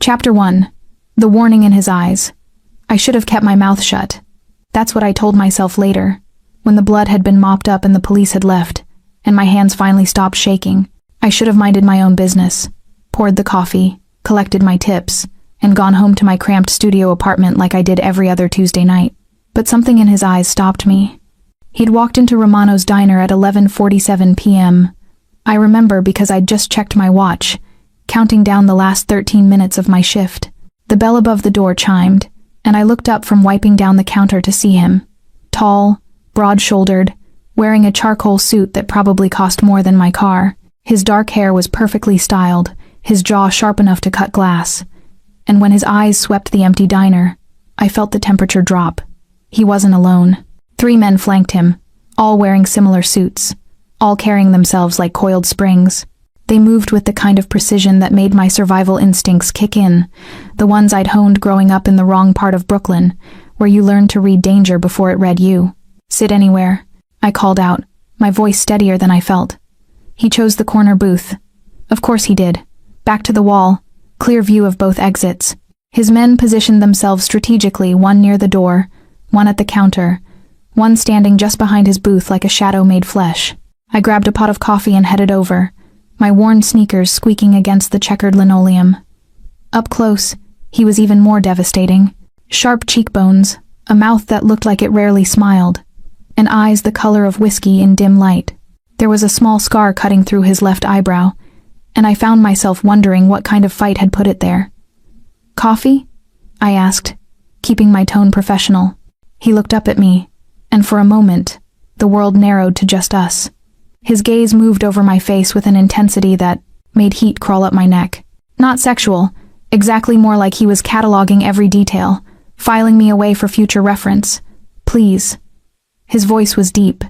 Chapter 1. The warning in his eyes. I should have kept my mouth shut. That's what I told myself later, when the blood had been mopped up and the police had left, and my hands finally stopped shaking. I should have minded my own business, poured the coffee, collected my tips, and gone home to my cramped studio apartment like I did every other Tuesday night. But something in his eyes stopped me. He'd walked into Romano's diner at 11:47 p.m. I remember because I'd just checked my watch, counting down the last 13 minutes of my shift. The bell above the door chimed, and I looked up from wiping down the counter to see him. Tall, broad-shouldered, wearing a charcoal suit that probably cost more than my car. His dark hair was perfectly styled, his jaw sharp enough to cut glass. And when his eyes swept the empty diner, I felt the temperature drop. He wasn't alone. 3 men flanked him, all wearing similar suits, all carrying themselves like coiled springs. They moved with the kind of precision that made my survival instincts kick in, the ones I'd honed growing up in the wrong part of Brooklyn, where you learned to read danger before it read you. "Sit anywhere," I called out, my voice steadier than I felt. He chose the corner booth. Of course he did. Back to the wall, clear view of both exits. His men positioned themselves strategically, one near the door, one at the counter, one standing just behind his booth like a shadow made flesh. I grabbed a pot of coffee and headed over, my worn sneakers squeaking against the checkered linoleum. Up close, he was even more devastating. Sharp cheekbones, a mouth that looked like it rarely smiled, and eyes the color of whiskey in dim light. There was a small scar cutting through his left eyebrow, and I found myself wondering what kind of fight had put it there. "Coffee?" I asked, keeping my tone professional. He looked up at me, and for a moment, the world narrowed to just us. His gaze moved over my face with an intensity that made heat crawl up my neck. Not sexual, exactly more like he was cataloging every detail, filing me away for future reference. "Please." His voice was deep,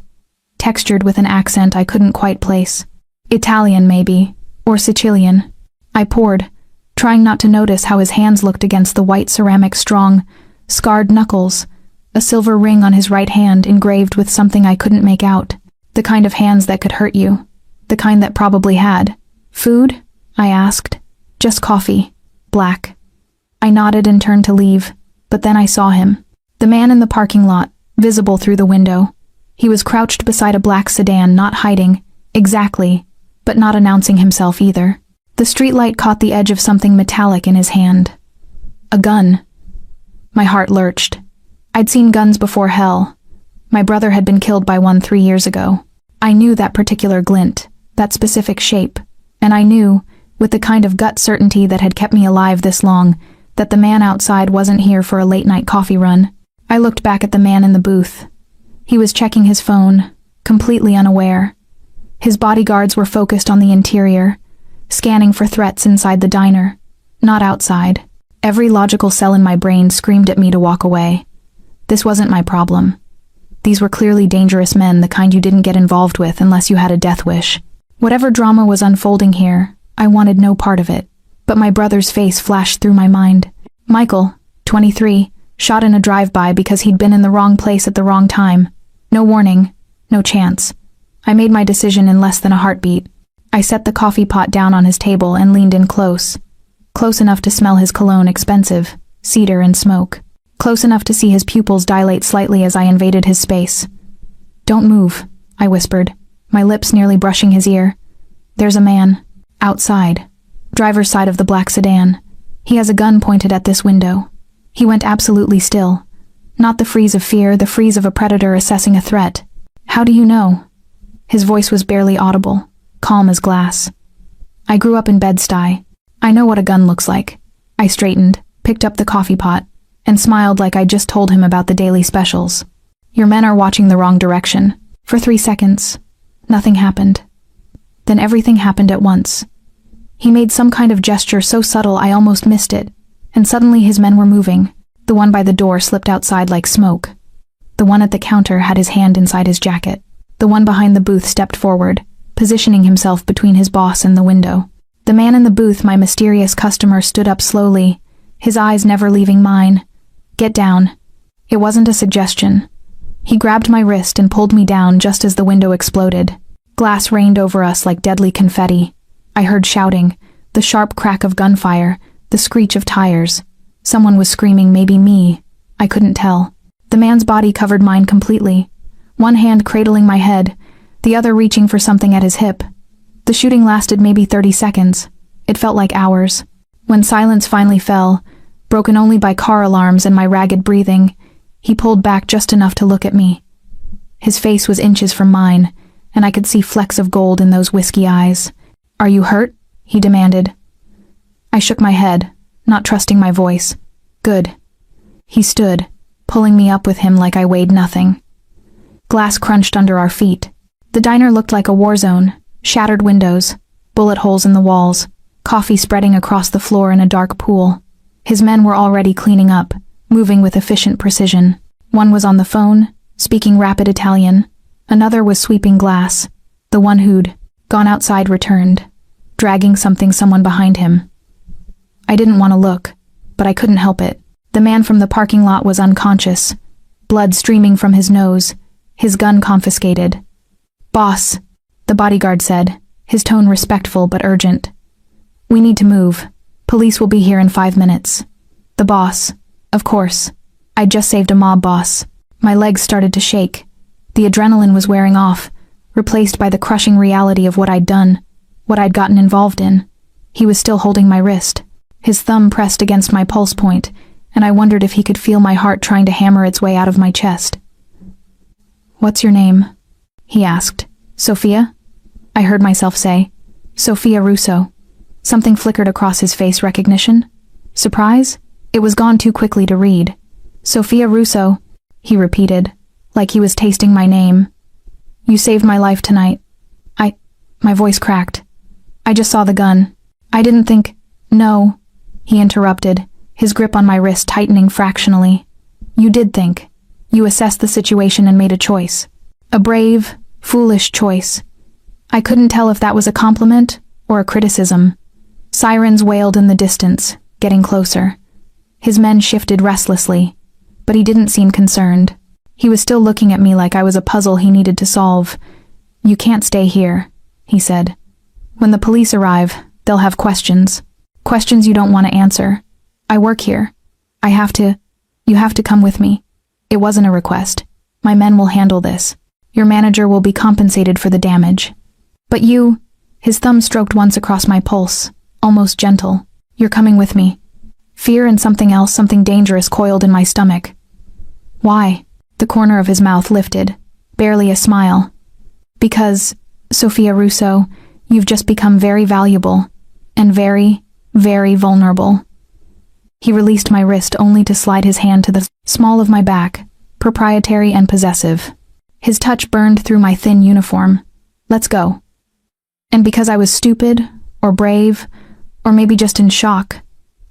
textured with an accent I couldn't quite place. Italian, maybe, or Sicilian. I poured, trying not to notice how his hands looked against the white ceramic strong, scarred knuckles, a silver ring on his right hand engraved with something I couldn't make out. The kind of hands that could hurt you. The kind that probably had. "Food?" I asked. "Just coffee. Black." I nodded and turned to leave, but then I saw him. The man in the parking lot, visible through the window. He was crouched beside a black sedan, not hiding, exactly, but not announcing himself either. The streetlight caught the edge of something metallic in his hand. A gun. My heart lurched. I'd seen guns before hell. My brother had been killed by one 3 years ago. I knew that particular glint, that specific shape, and I knew, with the kind of gut certainty that had kept me alive this long, that the man outside wasn't here for a late-night coffee run. I looked back at the man in the booth. He was checking his phone, completely unaware. His bodyguards were focused on the interior, scanning for threats inside the diner, not outside. Every logical cell in my brain screamed at me to walk away. This wasn't my problem. These were clearly dangerous men, the kind you didn't get involved with unless you had a death wish. Whatever drama was unfolding here, I wanted no part of it. But my brother's face flashed through my mind. Michael, 23, shot in a drive-by because he'd been in the wrong place at the wrong time. No warning, no chance. I made my decision in less than a heartbeat. I set the coffee pot down on his table and leaned in close. Close enough to smell his cologne, expensive, cedar and smoke. Close enough to see his pupils dilate slightly as I invaded his space. "Don't move," I whispered, my lips nearly brushing his ear. "There's a man. Outside. Driver's side of the black sedan. He has a gun pointed at this window." He went absolutely still. Not the freeze of fear, the freeze of a predator assessing a threat. "How do you know?" His voice was barely audible, calm as glass. "I grew up in Bed-Stuy. I know what a gun looks like." I straightened, picked up the coffee pot, and smiled like I just told him about the daily specials. "Your men are watching the wrong direction." For 3 seconds, nothing happened. Then everything happened at once. He made some kind of gesture so subtle I almost missed it, and suddenly his men were moving. The one by the door slipped outside like smoke. The one at the counter had his hand inside his jacket. The one behind the booth stepped forward, positioning himself between his boss and the window. The man in the booth, my mysterious customer, stood up slowly, his eyes never leaving mine. "Get down." It wasn't a suggestion. He grabbed my wrist and pulled me down just as the window exploded. Glass rained over us like deadly confetti. I heard shouting, the sharp crack of gunfire, the screech of tires. Someone was screaming, maybe me. I couldn't tell. The man's body covered mine completely, one hand cradling my head, the other reaching for something at his hip. The shooting lasted maybe 30 seconds. It felt like hours. When silence finally fell, broken only by car alarms and my ragged breathing, he pulled back just enough to look at me. His face was inches from mine, and I could see flecks of gold in those whiskey eyes. "Are you hurt?" he demanded. I shook my head, not trusting my voice. "Good." He stood, pulling me up with him like I weighed nothing. Glass crunched under our feet. The diner looked like a war zone, shattered windows, bullet holes in the walls, coffee spreading across the floor in a dark pool. His men were already cleaning up, moving with efficient precision. One was on the phone, speaking rapid Italian. Another was sweeping glass. The one who'd gone outside returned, dragging someone behind him. I didn't want to look, but I couldn't help it. The man from the parking lot was unconscious, blood streaming from his nose, his gun confiscated. "Boss," the bodyguard said, his tone respectful but urgent. "We need to move. Police will be here in 5 minutes." The boss. Of course. I'd just saved a mob boss. My legs started to shake. The adrenaline was wearing off, replaced by the crushing reality of what I'd done, what I'd gotten involved in. He was still holding my wrist. His thumb pressed against my pulse point, and I wondered if he could feel my heart trying to hammer its way out of my chest. "What's your name?" he asked. "Sophia?" I heard myself say. "Sophia Russo." Something flickered across his face. Recognition? Surprise? It was gone too quickly to read. "Sophia Russo," he repeated, like he was tasting my name. "You saved my life tonight." My voice cracked. "I just saw the gun. I didn't think—" "No," he interrupted, his grip on my wrist tightening fractionally. "You did think. You assessed the situation and made a choice. A brave, foolish choice." I couldn't tell if that was a compliment or a criticism. Sirens wailed in the distance, getting closer. His men shifted restlessly, but he didn't seem concerned. He was still looking at me like I was a puzzle he needed to solve. "You can't stay here," he said. "When the police arrive, they'll have questions. Questions you don't want to answer. I work here. You have to come with me." It wasn't a request. "My men will handle this. Your manager will be compensated for the damage. But you—" His thumb stroked once across my pulse, almost gentle. "You're coming with me." Fear and something else, something dangerous, coiled in my stomach. "Why?" The corner of his mouth lifted, barely a smile. "Because, Sophia Russo, you've just become very valuable, and very, very vulnerable." He released my wrist only to slide his hand to the small of my back, proprietary and possessive. His touch burned through my thin uniform. "Let's go." And because I was stupid, or brave, or maybe just in shock,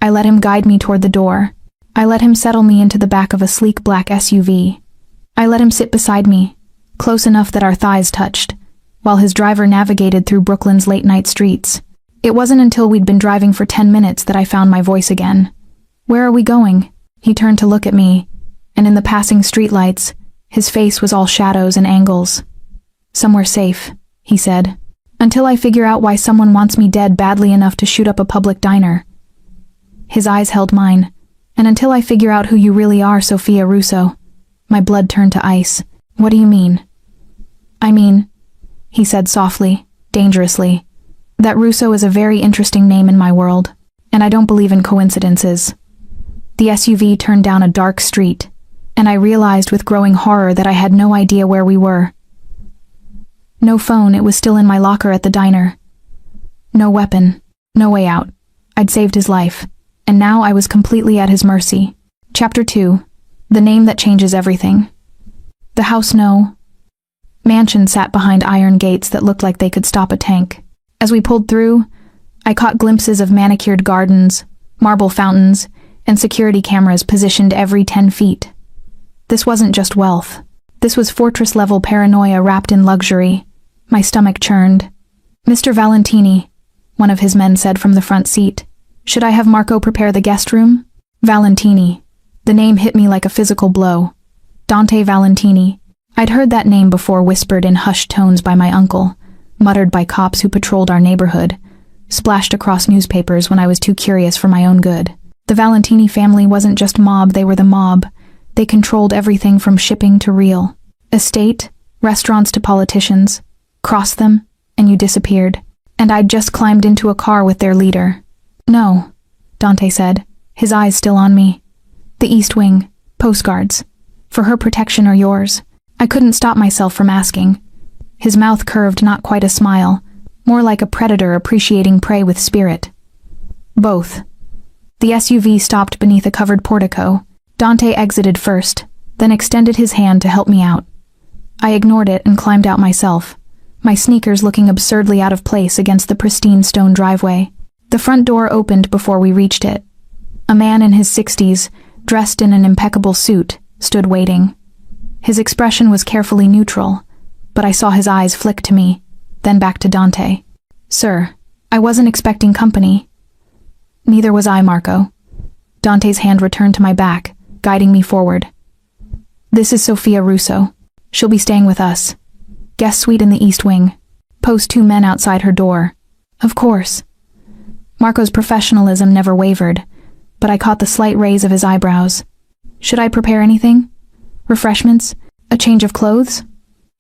I let him guide me toward the door. I let him settle me into the back of a sleek black SUV. I let him sit beside me, close enough that our thighs touched, while his driver navigated through Brooklyn's late-night streets. It wasn't until we'd been driving for 10 minutes that I found my voice again. "Where are we going?" He turned to look at me, and in the passing streetlights, his face was all shadows and angles. "Somewhere safe," he said. "Until I figure out why someone wants me dead badly enough to shoot up a public diner." His eyes held mine. "And until I figure out who you really are, Sophia Russo." My blood turned to ice. "What do you mean?" "I mean," he said softly, dangerously, "that Russo is a very interesting name in my world, and I don't believe in coincidences." The SUV turned down a dark street, and I realized with growing horror that I had no idea where we were. No phone, it was still in my locker at the diner. No weapon, no way out. I'd saved his life, and now I was completely at his mercy. Chapter 2. The Name That Changes Everything. The house mansion sat behind iron gates that looked like they could stop a tank. As we pulled through, I caught glimpses of manicured gardens, marble fountains, and security cameras positioned every 10 feet. This wasn't just wealth. This was fortress-level paranoia wrapped in luxury. My stomach churned. "Mr. Valentini," one of his men said from the front seat. "Should I have Marco prepare the guest room?" Valentini. The name hit me like a physical blow. Dante Valentini. I'd heard that name before, whispered in hushed tones by my uncle, muttered by cops who patrolled our neighborhood. splashed across newspapers when I was too curious for my own good. The Valentini family wasn't just mob, they were the mob. They controlled everything from shipping to real estate, restaurants to politicians. Cross them, and you disappeared. And I'd just climbed into a car with their leader. No, Dante said, his eyes still on me. The East Wing, postcards. For her protection or yours? I couldn't stop myself from asking. His mouth curved, not quite a smile, more like a predator appreciating prey with spirit. Both. The SUV stopped beneath a covered portico. Dante exited first, then extended his hand to help me out. I ignored it and climbed out myself, my sneakers looking absurdly out of place against the pristine stone driveway. The front door opened before we reached it. A man in his 60s, dressed in an impeccable suit, stood waiting. His expression was carefully neutral, but I saw his eyes flick to me, then back to Dante. Sir, I wasn't expecting company. Neither was I, Marco. Dante's hand returned to my back, guiding me forward. This is Sophia Russo. She'll be staying with us. Guest suite in the East Wing. Post 2 men outside her door. Of course. Marco's professionalism never wavered, but I caught the slight raise of his eyebrows. Should I prepare anything? Refreshments? A change of clothes?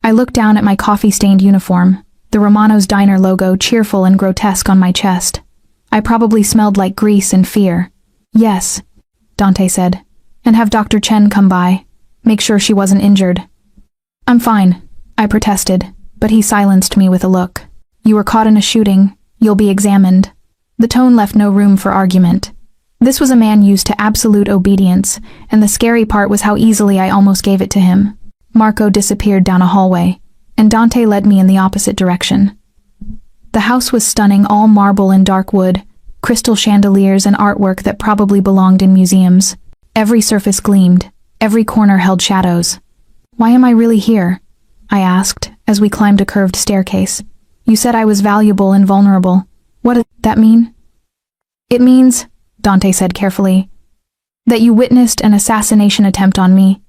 I looked down at my coffee-stained uniform, the Romano's Diner logo cheerful and grotesque on my chest. I probably smelled like grease and fear. Yes, Dante said, and have Dr. Chen come by. Make sure she wasn't injured. I'm fine, I protested, but he silenced me with a look. You were caught in a shooting. You'll be examined. The tone left no room for argument. This was a man used to absolute obedience, and the scary part was how easily I almost gave it to him. Marco disappeared down a hallway, and Dante led me in the opposite direction. The house was stunning, all marble and dark wood, crystal chandeliers and artwork that probably belonged in museums. Every surface gleamed, every corner held shadows. Why am I really here? I asked, as we climbed a curved staircase. You said I was valuable and vulnerable. What does that mean? It means, Dante said carefully, that you witnessed an assassination attempt on me.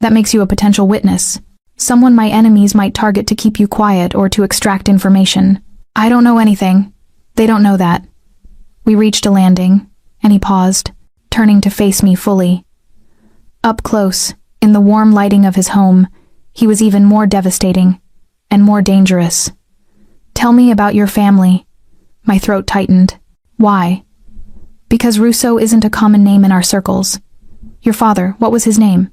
That makes you a potential witness. Someone my enemies might target to keep you quiet or to extract information. I don't know anything. They don't know that. We reached a landing, and he paused, turning to face me fully. Up close, in the warm lighting of his home, he was even more devastating and more dangerous. Tell me about your family. My throat tightened. Why? Because Russo isn't a common name in our circles. Your father, what was his name?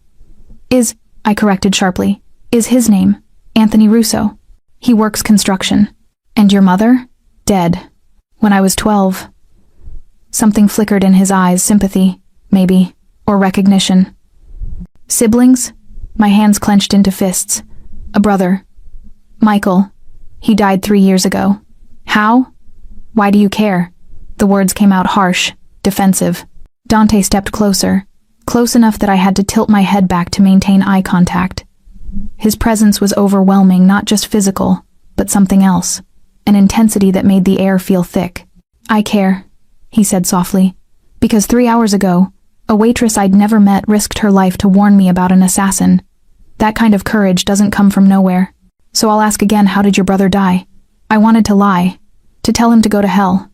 I corrected sharply. Is his name Anthony Russo? He works construction. And your mother? Dead. When I was 12. Something flickered in his eyes, sympathy, maybe, or recognition. Siblings? My hands clenched into fists. A brother. Michael. He died 3 years ago. How? Why do you care? The words came out harsh, defensive. Dante stepped closer, close enough that I had to tilt my head back to maintain eye contact. His presence was overwhelming, not just physical, but something else, an intensity that made the air feel thick. I care, he said softly, because 3 hours ago, a waitress I'd never met risked her life to warn me about an assassin. That kind of courage doesn't come from nowhere. So I'll ask again, how did your brother die? I wanted to lie, to tell him to go to hell.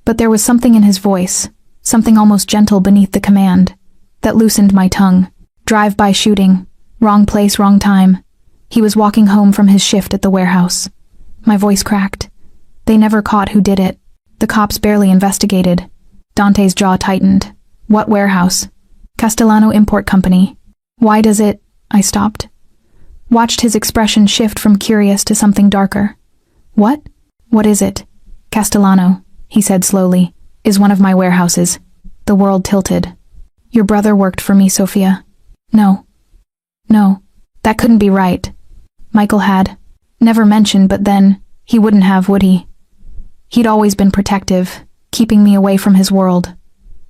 But there was something in his voice, something almost gentle beneath the command, that loosened my tongue. Drive-by shooting. Wrong place, wrong time. He was walking home from his shift at the warehouse. My voice cracked. They never caught who did it. The cops barely investigated. Dante's jaw tightened. What warehouse? Castellano Import Company. Why does it? I stopped. Watched his expression shift from curious to something darker. What? What is it? Castellano, he said slowly, is one of my warehouses. The world tilted. Your brother worked for me, Sophia. No, that couldn't be right. Michael had. Never mentioned, but then, he wouldn't have, would he? He'd always been protective, keeping me away from his world.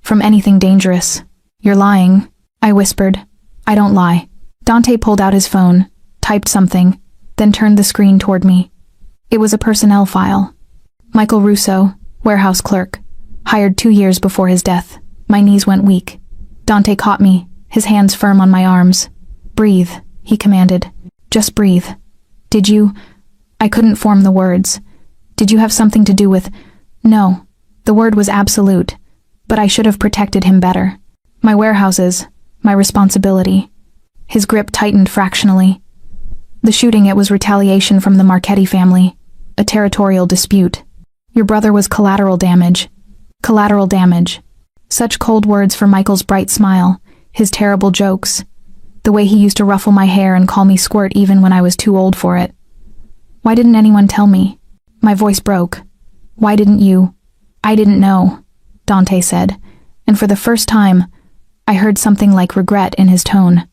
From anything dangerous. You're lying, I whispered. I don't lie. Dante pulled out his phone, typed something, then turned the screen toward me. It was a personnel file. Michael Russo, warehouse clerk, hired 2 years before his death. My knees went weak. Dante caught me, his hands firm on my arms. Breathe, he commanded. Just breathe. Did you? I couldn't form the words. Did you have something to do with No, the word was absolute, but I should have protected him better. My warehouses, my responsibility. His grip tightened fractionally. The shooting, it was retaliation from the Marchetti family, a territorial dispute. Your brother was collateral damage. Collateral damage. Such cold words for Michael's bright smile, his terrible jokes. The way he used to ruffle my hair and call me squirt even when I was too old for it. Why didn't anyone tell me? My voice broke. Why didn't you? I didn't know, Dante said, and for the first time, I heard something like regret in his tone.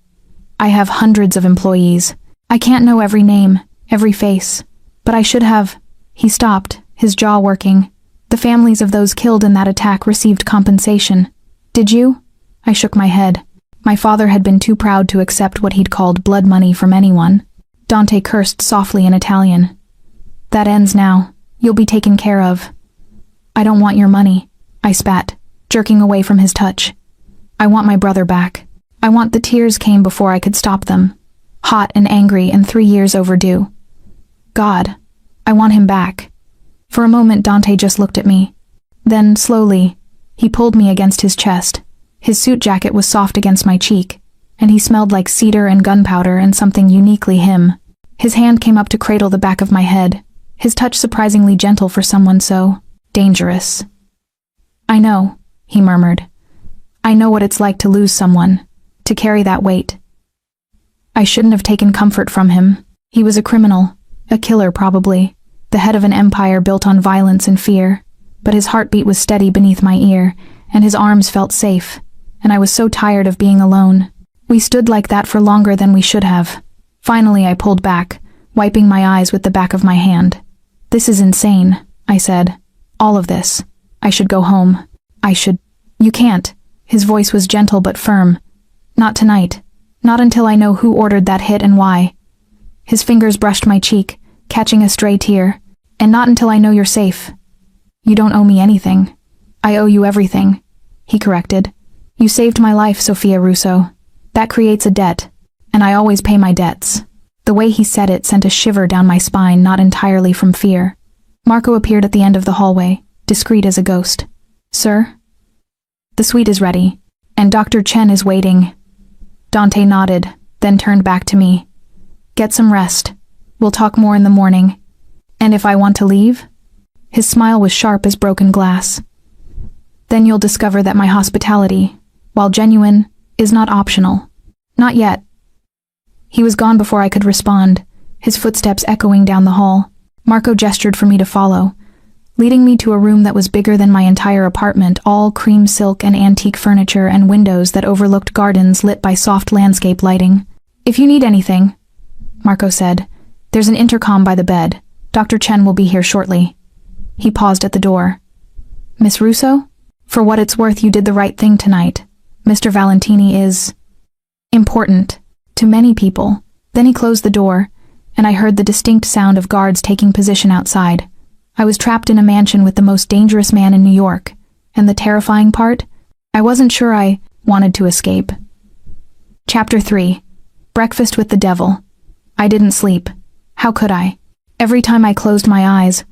I have hundreds of employees. I can't know every name, every face, but I should have. He stopped, his jaw working. The families of those killed in that attack received compensation. Did you? I shook my head. My father had been too proud to accept what he'd called blood money from anyone. Dante cursed softly in Italian. That ends now. You'll be taken care of. I don't want your money, I spat, jerking away from his touch. I want my brother back. I want the tears came before I could stop them. Hot and angry and 3 years overdue. God, I want him back. For a moment Dante just looked at me. Then, slowly, he pulled me against his chest. His suit jacket was soft against my cheek, and he smelled like cedar and gunpowder and something uniquely him. His hand came up to cradle the back of my head, his touch surprisingly gentle for someone so dangerous. I know, he murmured. I know what it's like to lose someone, to carry that weight. I shouldn't have taken comfort from him. He was a criminal, a killer probably, the head of an empire built on violence and fear, but his heartbeat was steady beneath my ear, and his arms felt safe, and I was so tired of being alone. We stood like that for longer than we should have. Finally I pulled back, wiping my eyes with the back of my hand. This is insane, I said. All of this. I should go home. You can't. His voice was gentle but firm. Not tonight. Not until I know who ordered that hit and why. His fingers brushed my cheek, catching a stray tear. And not until I know you're safe. You don't owe me anything. I owe you everything, he corrected. You saved my life, Sophia Russo. That creates a debt, and I always pay my debts. The way he said it sent a shiver down my spine, not entirely from fear. Marco appeared at the end of the hallway, discreet as a ghost. Sir? The suite is ready, and Dr. Chen is waiting. Dante nodded, then turned back to me. Get some rest. We'll talk more in the morning. And if I want to leave? His smile was sharp as broken glass. Then you'll discover that my hospitality, while genuine, is not optional. Not yet. He was gone before I could respond, his footsteps echoing down the hall. Marco gestured for me to follow, leading me to a room that was bigger than my entire apartment, all cream silk and antique furniture and windows that overlooked gardens lit by soft landscape lighting. If you need anything, Marco said, there's an intercom by the bed. Dr. Chen will be here shortly. He paused at the door. Miss Russo? For what it's worth, you did the right thing tonight. Mr. Valentini is important to many people. Then he closed the door, and I heard the distinct sound of guards taking position outside. I was trapped in a mansion with the most dangerous man in New York, and the terrifying part? I wasn't sure I wanted to escape. Chapter 3. Breakfast with the Devil. I didn't sleep. How could I? Every time I closed my eyes,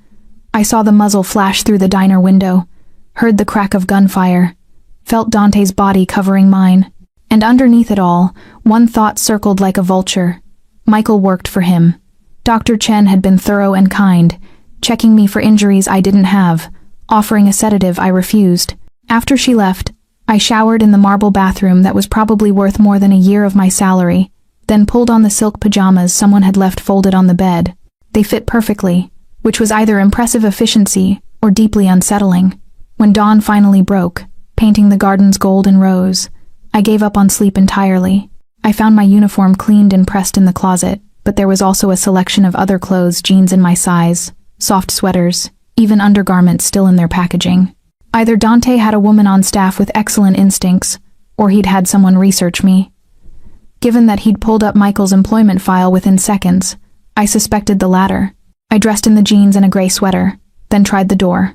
I saw the muzzle flash through the diner window, heard the crack of gunfire, felt Dante's body covering mine, and underneath it all, one thought circled like a vulture. Michael worked for him. Dr. Chen had been thorough and kind, checking me for injuries I didn't have, offering a sedative I refused. After she left, I showered in the marble bathroom that was probably worth more than a year of my salary, then pulled on the silk pajamas someone had left folded on the bed. They fit perfectly, which was either impressive efficiency or deeply unsettling. When dawn finally broke, painting the gardens gold and rose, I gave up on sleep entirely. I found my uniform cleaned and pressed in the closet, but there was also a selection of other clothes, jeans in my size, soft sweaters, even undergarments still in their packaging. Either Dante had a woman on staff with excellent instincts, or he'd had someone research me. Given that he'd pulled up Michael's employment file within seconds, I suspected the latter. I dressed in the jeans and a gray sweater, then tried the door.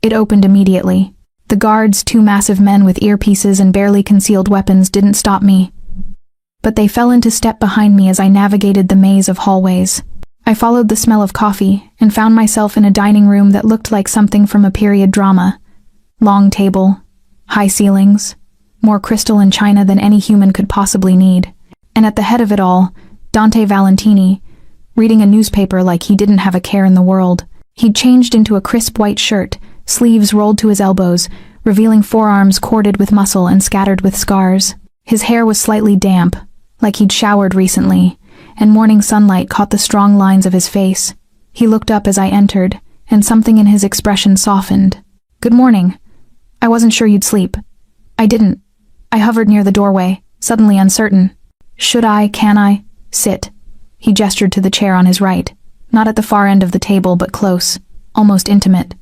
It opened immediately. The guards, 2 massive men with earpieces and barely concealed weapons, didn't stop me. But they fell into step behind me as I navigated the maze of hallways. I followed the smell of coffee and found myself in a dining room that looked like something from a period drama. Long table, high ceilings, more crystal and china than any human could possibly need. And at the head of it all, Dante Valentini, reading a newspaper like he didn't have a care in the world. He'd changed into a crisp white shirt, sleeves rolled to his elbows, revealing forearms corded with muscle and scattered with scars. His hair was slightly damp, like he'd showered recently, and morning sunlight caught the strong lines of his face. He looked up as I entered, and something in his expression softened. "Good morning. I wasn't sure you'd sleep." "I didn't." I hovered near the doorway, suddenly uncertain. Can I, sit?" He gestured to the chair on his right, not at the far end of the table but close, almost intimate.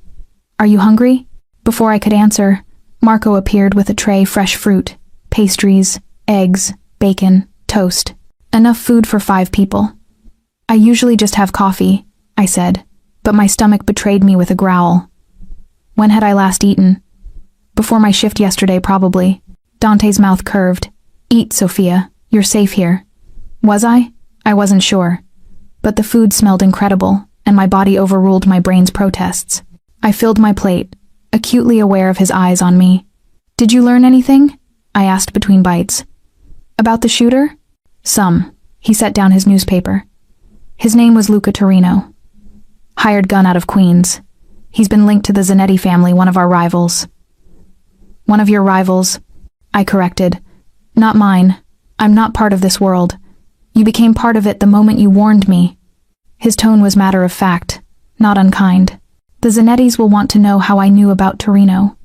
"Are you hungry?" Before I could answer, Marco appeared with a tray fresh fruit, pastries, eggs, bacon, toast. Enough food for 5 people. "I usually just have coffee," I said, but my stomach betrayed me with a growl. When had I last eaten? Before my shift yesterday, probably. Dante's mouth curved. "Eat, Sophia. You're safe here." Was I? I wasn't sure. But the food smelled incredible, and my body overruled my brain's protests. I filled my plate, acutely aware of his eyes on me. "Did you learn anything?" I asked between bites. "About the shooter?" "Some." He set down his newspaper. "His name was Luca Torino. Hired gun out of Queens. He's been linked to the Zanetti family, one of our rivals." "One of your rivals?" I corrected. "Not mine. I'm not part of this world. You became part of it the moment you warned me." His tone was matter of fact, not unkind. "The Zanettis will want to know how I knew about Torino.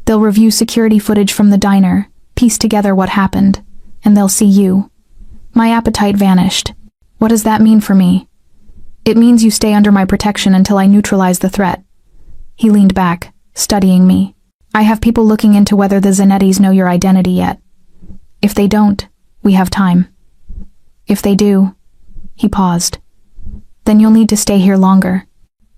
They'll review security footage from the diner, piece together what happened, and they'll see you." My appetite vanished. "What does that mean for me?" "It means you stay under my protection until I neutralize the threat." He leaned back, studying me. "I have people looking into whether the Zanettis know your identity yet. If they don't, we have time. If they do," he paused, "then you'll need to stay here longer.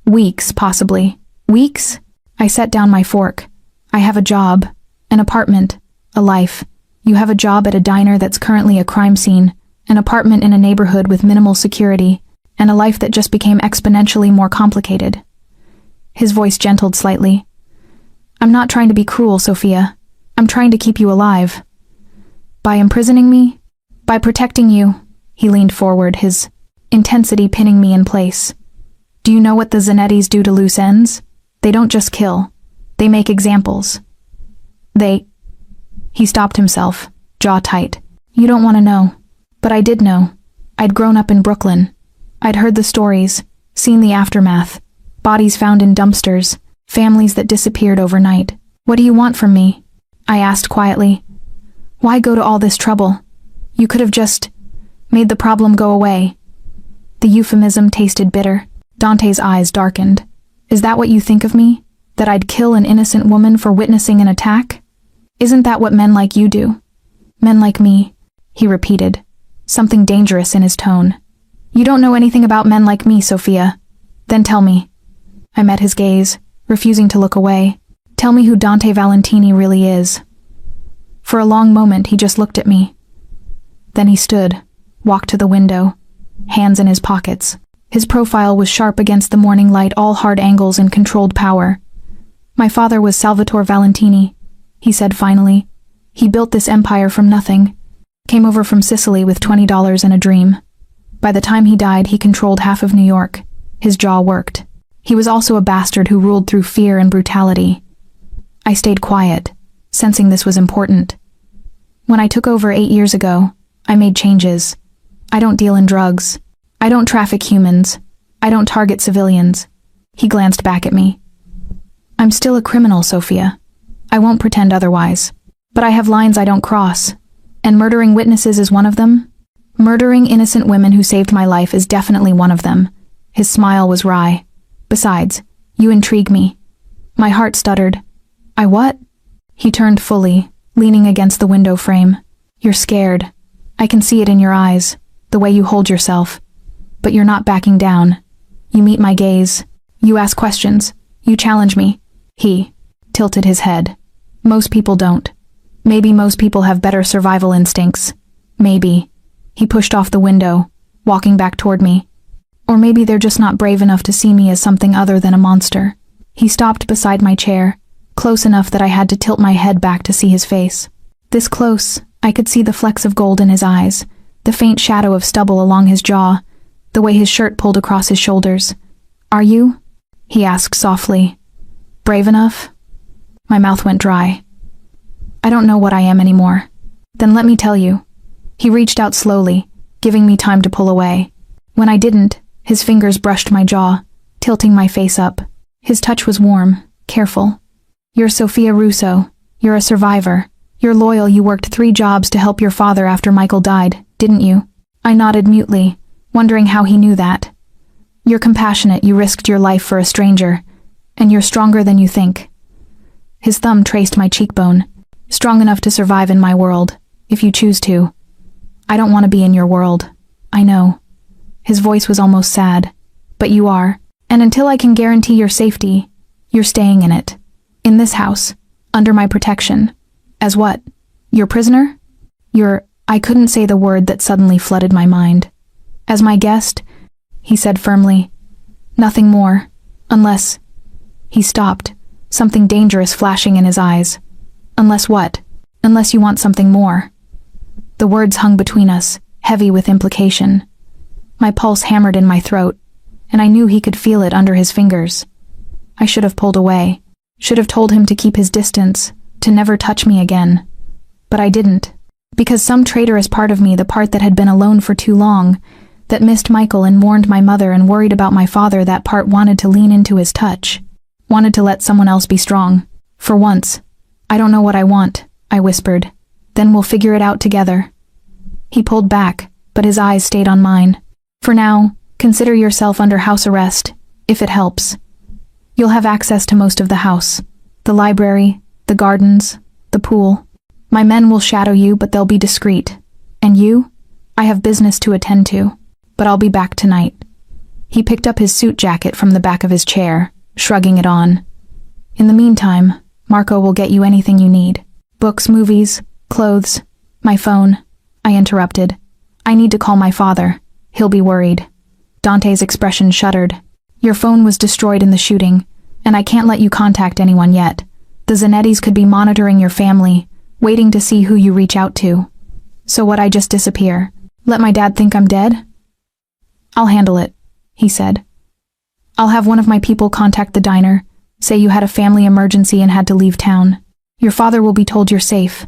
Weeks, possibly." "Weeks?" I set down my fork. "I have a job, an apartment, a life. You have a job at a diner that's currently a crime scene, an apartment in a neighborhood with minimal security, and a life that just became exponentially more complicated." His voice gentled slightly. "I'm not trying to be cruel, Sophia. I'm trying to keep you alive." "By imprisoning me? By protecting you?" He leaned forward, his intensity pinning me in place. "Do you know what the Zanettis do to loose ends? They don't just kill. They make examples. He stopped himself, jaw tight. "You don't want to know." But I did know. I'd grown up in Brooklyn. I'd heard the stories, seen the aftermath. Bodies found in dumpsters, families that disappeared overnight. "What do you want from me?" I asked quietly. "Why go to all this trouble? You could have just made the problem go away." The euphemism tasted bitter. Dante's eyes darkened. "Is that what you think of me? That I'd kill an innocent woman for witnessing an attack? Isn't that what men like you do?" "Men like me," he repeated, something dangerous in his tone. "You don't know anything about men like me, Sophia. Then tell me." I met his gaze, refusing to look away. "Tell me who Dante Valentini really is." For a long moment he just looked at me. Then he stood, walked to the window, hands in his pockets. His profile was sharp against the morning light, all hard angles and controlled power. "My father was Salvatore Valentini," he said finally. "He built this empire from nothing. Came over from Sicily with $20 and a dream. By the time he died, he controlled half of New York. His jaw worked. He was also a bastard who ruled through fear and brutality." I stayed quiet, sensing this was important. "When I took over 8 years ago, I made changes. I don't deal in drugs. I don't traffic humans. I don't target civilians." He glanced back at me. "I'm still a criminal, Sophia. I won't pretend otherwise. But I have lines I don't cross. And murdering witnesses is one of them. Murdering innocent women who saved my life is definitely one of them." His smile was wry. "Besides, you intrigue me." My heart stuttered. "I what?" He turned fully, leaning against the window frame. "You're scared. I can see it in your eyes, the way you hold yourself. But you're not backing down. You meet my gaze. You ask questions. You challenge me." He tilted his head. "Most people don't. Maybe most people have better survival instincts. Maybe." He pushed off the window, walking back toward me. Or maybe they're just not brave enough to see me as something other than a monster. He stopped beside my chair, close enough that I had to tilt my head back to see his face. This close, I could see the flecks of gold in his eyes, the faint shadow of stubble along his jaw, the way his shirt pulled across his shoulders. "Are you?" he asked softly. "Brave enough?" My mouth went dry. "I don't know what I am anymore." "Then let me tell you." He reached out slowly, giving me time to pull away. When I didn't, his fingers brushed my jaw, tilting my face up. His touch was warm, careful. "You're Sophia Russo. You're a survivor. You're loyal. You worked 3 jobs to help your father after Michael died, didn't you?" I nodded mutely, wondering how he knew that. "You're compassionate. You risked your life for a stranger. And you're stronger than you think." His thumb traced my cheekbone. "Strong enough to survive in my world, if you choose to. I don't want to be in your world. I know." His voice was almost sad. "But you are. And until I can guarantee your safety, you're staying in it. In this house. Under my protection. As what? Your prisoner? I couldn't say the word that suddenly flooded my mind. "As my guest," he said firmly. "Nothing more. Unless..." He stopped, something dangerous flashing in his eyes. "Unless what?" "Unless you want something more." The words hung between us, heavy with implication. My pulse hammered in my throat, and I knew he could feel it under his fingers. I should have pulled away, should have told him to keep his distance, to never touch me again. But I didn't, because some traitorous part of me, the part that had been alone for too long, that missed Michael and mourned my mother and worried about my father, that part wanted to lean into his touch, wanted to let someone else be strong. For once. "I don't know what I want," I whispered. "Then we'll figure it out together." He pulled back, but his eyes stayed on mine. "For now, consider yourself under house arrest, if it helps. You'll have access to most of the house. The library, the gardens, the pool. My men will shadow you, but they'll be discreet. And you? I have business to attend to, but I'll be back tonight." He picked up his suit jacket from the back of his chair, shrugging it on. "In the meantime, Marco will get you anything you need. Books, movies, clothes, my phone." I interrupted. "I need to call my father. He'll be worried." Dante's expression shuddered. "Your phone was destroyed in the shooting, and I can't let you contact anyone yet. The Zanettis could be monitoring your family, waiting to see who you reach out to. So would I just disappear? Let my dad think I'm dead?" "I'll handle it," he said. "I'll have one of my people contact the diner, say you had a family emergency and had to leave town. Your father will be told you're safe."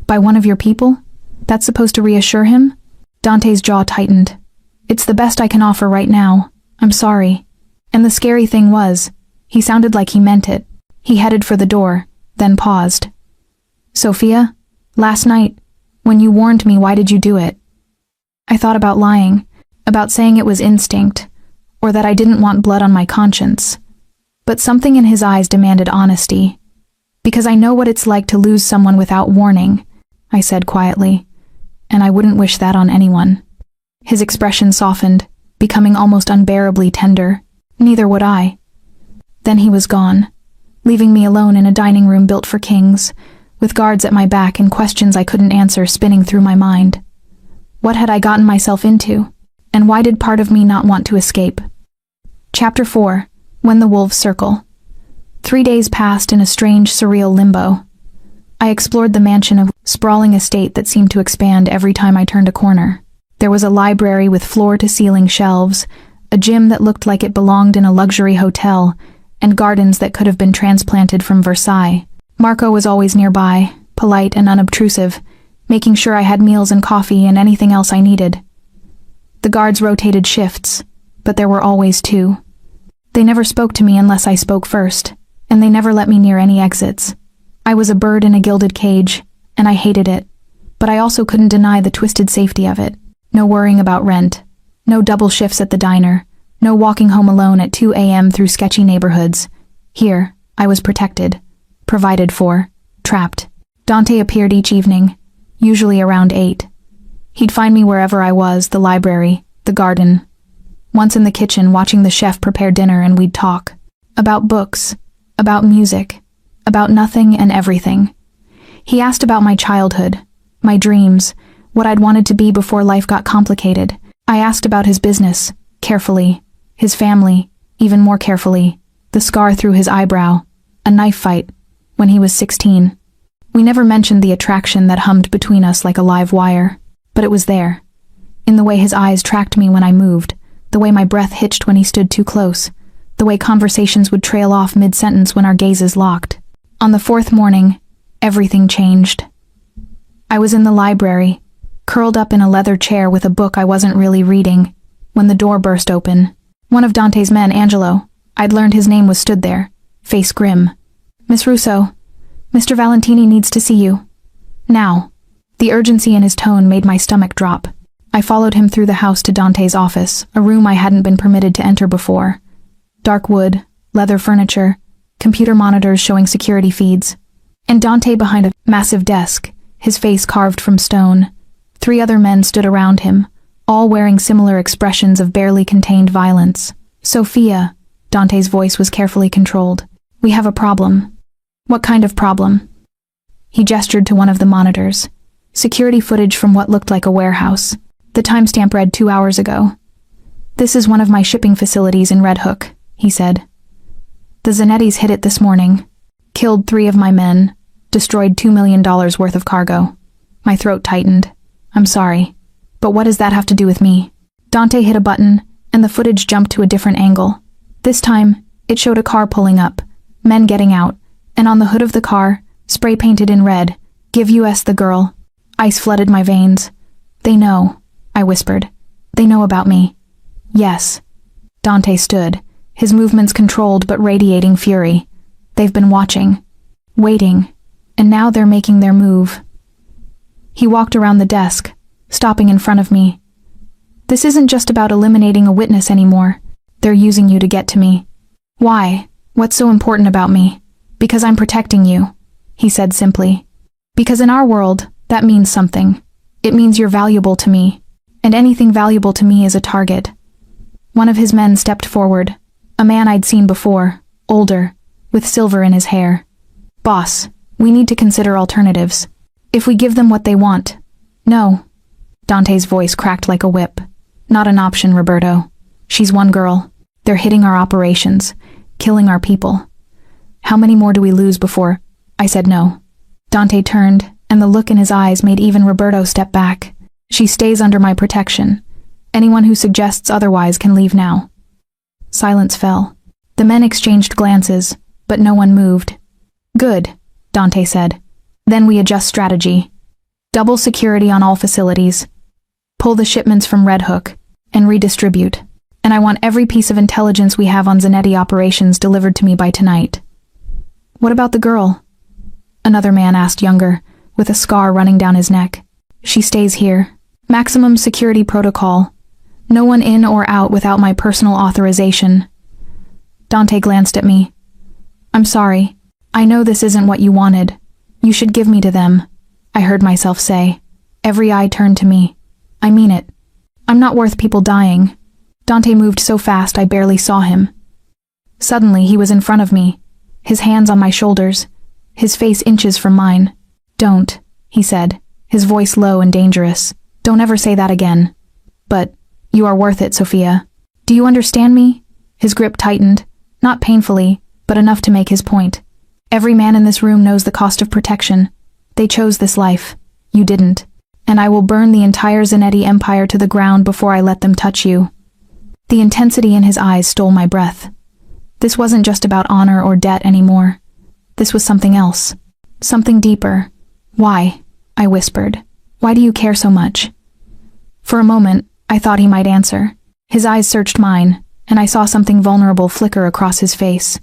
"By one of your people? That's supposed to reassure him?" Dante's jaw tightened. "It's the best I can offer right now. I'm sorry." And the scary thing was, he sounded like he meant it. He headed for the door, then paused. "Sophia, last night, when you warned me, why did you do it?" I thought about lying, about saying it was instinct, or that I didn't want blood on my conscience. But something in his eyes demanded honesty. "Because I know what it's like to lose someone without warning," I said quietly, "and I wouldn't wish that on anyone." His expression softened, becoming almost unbearably tender. "Neither would I." Then he was gone, leaving me alone in a dining room built for kings, with guards at my back and questions I couldn't answer spinning through my mind. What had I gotten myself into? And why did part of me not want to escape? Chapter 4. When the Wolves Circle. 3 days passed in a strange, surreal limbo. I explored the mansion, of sprawling estate that seemed to expand every time I turned a corner. There was a library with floor-to-ceiling shelves, a gym that looked like it belonged in a luxury hotel, and gardens that could have been transplanted from Versailles. Marco was always nearby, polite and unobtrusive, making sure I had meals and coffee and anything else I needed. The guards rotated shifts, but there were always 2. They never spoke to me unless I spoke first, and they never let me near any exits. I was a bird in a gilded cage, and I hated it, but I also couldn't deny the twisted safety of it. No worrying about rent, no double shifts at the diner, no walking home alone at 2 a.m. through sketchy neighborhoods. Here, I was protected, provided for, trapped. Dante appeared each evening, usually around 8. He'd find me wherever I was, the library, the garden. Once in the kitchen watching the chef prepare dinner, and we'd talk. About books, about music, about nothing and everything. He asked about my childhood, my dreams, what I'd wanted to be before life got complicated. I asked about his business, Carefully. His family, even more carefully. The scar through his eyebrow. A knife fight. When he was 16. We never mentioned the attraction that hummed between us like a live wire. But it was there. In the way his eyes tracked me when I moved. The way my breath hitched when he stood too close. The way conversations would trail off mid-sentence when our gazes locked. On the fourth morning, everything changed. I was in the library, curled up in a leather chair with a book I wasn't really reading, when the door burst open. One of Dante's men, Angelo, I'd learned his name, was stood there, face grim. "Miss Russo, Mr. Valentini needs to see you. Now." The urgency in his tone made my stomach drop. I followed him through the house to Dante's office, a room I hadn't been permitted to enter before. Dark wood, leather furniture, computer monitors showing security feeds. And Dante behind a massive desk, his face carved from stone. 3 other men stood around him, all wearing similar expressions of barely contained violence. "Sophia," Dante's voice was carefully controlled. "We have a problem." "What kind of problem?" He gestured to one of the monitors. Security footage from what looked like a warehouse. The timestamp read 2 hours ago. "This is one of my shipping facilities in Red Hook," he said. "The Zanettis hit it this morning. Killed 3 of my men. Destroyed $2 million worth of cargo." My throat tightened. "I'm sorry. But what does that have to do with me?" Dante hit a button, and the footage jumped to a different angle. This time, it showed a car pulling up, men getting out, and on the hood of the car, spray-painted in red, "Give US the girl." Ice flooded my veins. "They know," I whispered. "They know about me." "Yes." Dante stood, his movements controlled but radiating fury. "They've been watching. Waiting. And now they're making their move." He walked around the desk, stopping in front of me. "This isn't just about eliminating a witness anymore. They're using you to get to me." "Why? What's so important about me?" "Because I'm protecting you," he said simply. "Because in our world, that means something. It means you're valuable to me, and anything valuable to me is a target." One of his men stepped forward, a man I'd seen before, older, with silver in his hair. "Boss, we need to consider alternatives. If we give them what they want." "No." Dante's voice cracked like a whip. "Not an option, Roberto. She's one girl. They're hitting our operations, killing our people. How many more do we lose before—" I said no. Dante turned, and the look in his eyes made even Roberto step back. "She stays under my protection. Anyone who suggests otherwise can leave now." Silence fell. The men exchanged glances, but no one moved. "Good," Dante said. "Then we adjust strategy. Double security on all facilities. Pull the shipments from Red Hook, and redistribute. And I want every piece of intelligence we have on Zanetti operations delivered to me by tonight." "What about the girl?" Another man asked, younger, with a scar running down his neck. "She stays here. Maximum security protocol. No one in or out without my personal authorization." Dante glanced at me. "I'm sorry. I know this isn't what you wanted. You should give me to them," I heard myself say. Every eye turned to me. "I mean it. I'm not worth people dying." Dante moved so fast I barely saw him. Suddenly he was in front of me, his hands on my shoulders, his face inches from mine. "Don't," he said, his voice low and dangerous. "Don't ever say that again." "But you are worth it, Sophia. Do you understand me?" His grip tightened, not painfully, but enough to make his point. "Every man in this room knows the cost of protection. They chose this life. You didn't. And I will burn the entire Zanetti empire to the ground before I let them touch you." The intensity in his eyes stole my breath. This wasn't just about honor or debt anymore. This was something else. Something deeper. "Why?" I whispered. "Why do you care so much?" For a moment, I thought he might answer. His eyes searched mine, and I saw something vulnerable flicker across his face.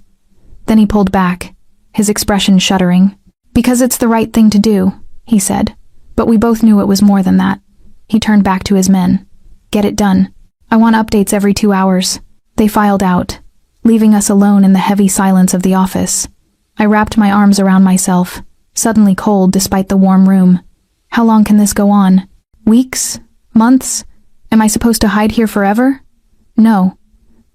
Then he pulled back, his expression shuddering. "Because it's the right thing to do," he said. But we both knew it was more than that. He turned back to his men. "Get it done. I want updates every 2 hours." They filed out, leaving us alone in the heavy silence of the office. I wrapped my arms around myself, suddenly cold despite the warm room. How long can this go on? Weeks? Months? Am I supposed to hide here forever? No.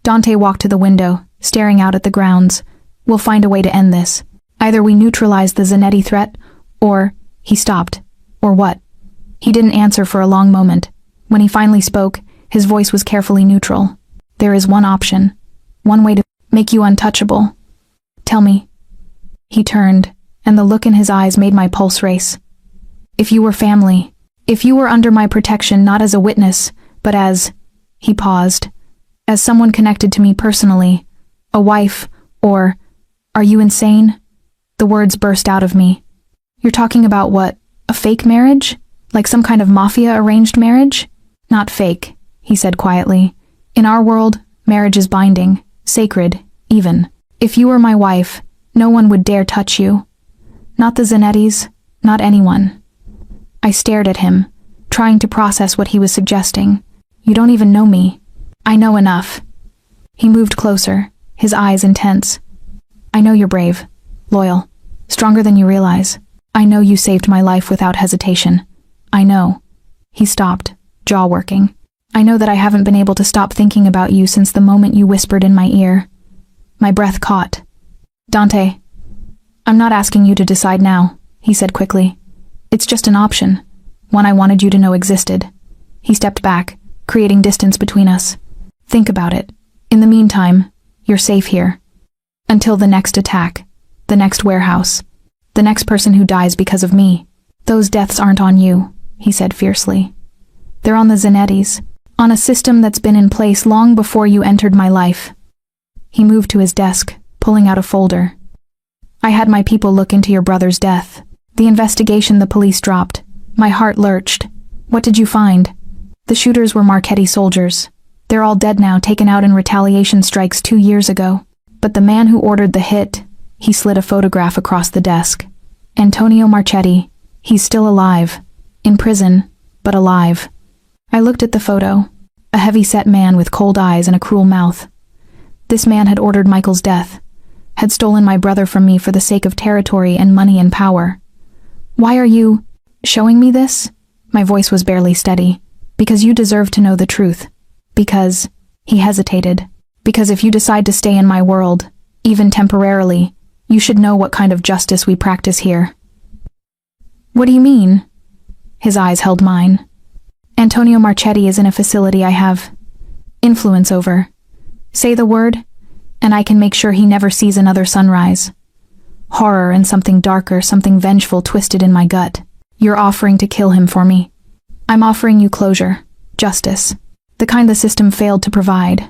Dante walked to the window, staring out at the grounds. "We'll find a way to end this. Either we neutralize the Zanetti threat, or—" He stopped. "Or what?" He didn't answer for a long moment. When he finally spoke, his voice was carefully neutral. There is one option. One way to make you untouchable. Tell me. He turned, and the look in his eyes made my pulse race. If you were family, if you were under my protection not as a witness, but as, he paused, as someone connected to me personally, a wife, or, are you insane? The words burst out of me. You're talking about what, a fake marriage? Like some kind of Mafia arranged marriage? Not fake, he said quietly. In our world, marriage is binding, sacred, even. If you were my wife, no one would dare touch you. Not the Zanettis, not anyone. I stared at him, trying to process what he was suggesting. You don't even know me. I know enough. He moved closer, his eyes intense. I know you're brave, loyal, stronger than you realize. I know you saved my life without hesitation. I know. He stopped, jaw working. I know that I haven't been able to stop thinking about you since the moment you whispered in my ear. My breath caught. Dante, I'm not asking you to decide now, he said quickly. It's just an option, one I wanted you to know existed. He stepped back, creating distance between us. Think about it. In the meantime, you're safe here. Until the next attack, the next warehouse, the next person who dies because of me. Those deaths aren't on you, he said fiercely. They're on the Zanettis, on a system that's been in place long before you entered my life. He moved to his desk, pulling out a folder. I had my people look into your brother's death. The investigation the police dropped. My heart lurched. What did you find? The shooters were Marchetti soldiers. They're all dead now, taken out in retaliation strikes 2 years ago. But the man who ordered the hit, he slid a photograph across the desk. Antonio Marchetti, he's still alive. In prison, but alive. I looked at the photo. A heavy-set man with cold eyes and a cruel mouth. This man had ordered Michael's death, had stolen my brother from me for the sake of territory and money and power. Why are you showing me this? My voice was barely steady. Because you deserve to know the truth. Because, he hesitated, because if you decide to stay in my world, even temporarily, you should know what kind of justice we practice here. What do you mean? His eyes held mine. Antonio Marchetti is in a facility I have influence over. Say the word, and I can make sure he never sees another sunrise. Horror and something darker, something vengeful twisted in my gut. You're offering to kill him for me. I'm offering you closure, justice, the kind the system failed to provide.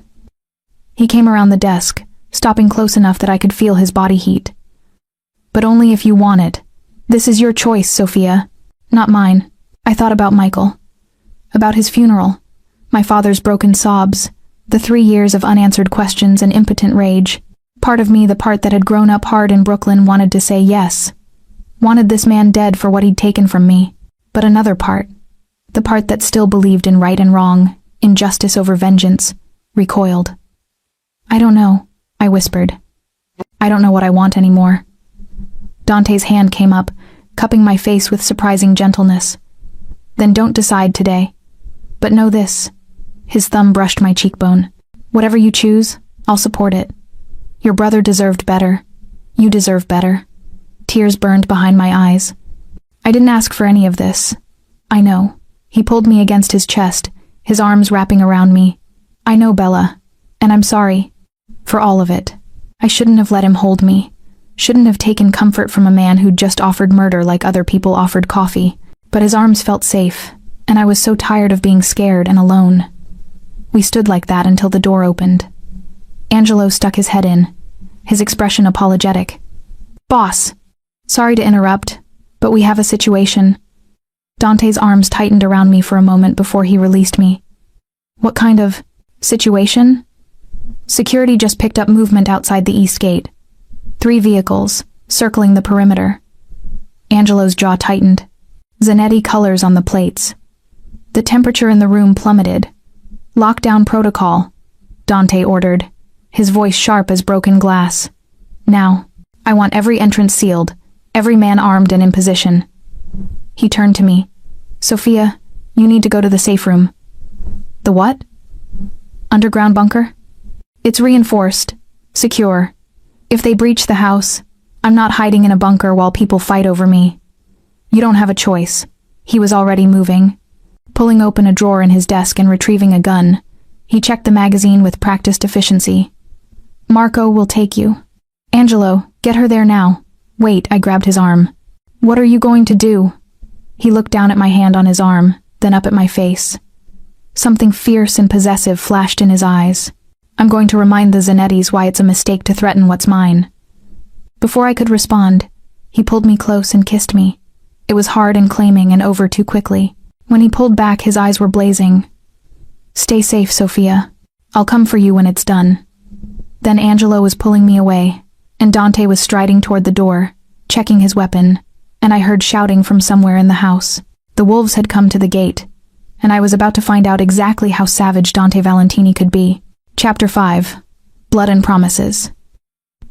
He came around the desk, stopping close enough that I could feel his body heat. But only if you want it. This is your choice, Sophia, not mine. I thought about Michael. About his funeral. My father's broken sobs. The 3 years of unanswered questions and impotent rage. Part of me, the part that had grown up hard in Brooklyn, wanted to say yes. Wanted this man dead for what he'd taken from me. But another part, the part that still believed in right and wrong, in justice over vengeance, recoiled. I don't know, I whispered. I don't know what I want anymore. Dante's hand came up, cupping my face with surprising gentleness. Then don't decide today. But know this. His thumb brushed my cheekbone. Whatever you choose, I'll support it. Your brother deserved better. You deserve better. Tears burned behind my eyes. I didn't ask for any of this. I know. He pulled me against his chest, his arms wrapping around me. I know, Bella. And I'm sorry. For all of it. I shouldn't have let him hold me. Shouldn't have taken comfort from a man who'd just offered murder like other people offered coffee. But his arms felt safe, and I was so tired of being scared and alone. We stood like that until the door opened. Angelo stuck his head in, his expression apologetic. Boss, sorry to interrupt, but we have a situation. Dante's arms tightened around me for a moment before he released me. What kind of situation? Security just picked up movement outside the east gate. 3 vehicles, circling the perimeter. Angelo's jaw tightened. Zanetti colors on the plates. The temperature in the room plummeted. Lockdown protocol, Dante ordered, his voice sharp as broken glass. Now, I want every entrance sealed, every man armed and in position. He turned to me. Sophia, you need to go to the safe room. The what? Underground bunker? It's reinforced, secure. If they breach the house, I'm not hiding in a bunker while people fight over me. You don't have a choice. He was already moving, pulling open a drawer in his desk and retrieving a gun. He checked the magazine with practiced efficiency. Marco will take you. Angelo, get her there now. Wait, I grabbed his arm. What are you going to do? He looked down at my hand on his arm, then up at my face. Something fierce and possessive flashed in his eyes. I'm going to remind the Zanettis why it's a mistake to threaten what's mine. Before I could respond, he pulled me close and kissed me. It was hard and claiming and over too quickly. When he pulled back, his eyes were blazing. Stay safe, Sophia. I'll come for you when it's done. Then Angelo was pulling me away, and Dante was striding toward the door, checking his weapon, and I heard shouting from somewhere in the house. The wolves had come to the gate, and I was about to find out exactly how savage Dante Valentini could be. Chapter 5. Blood and Promises.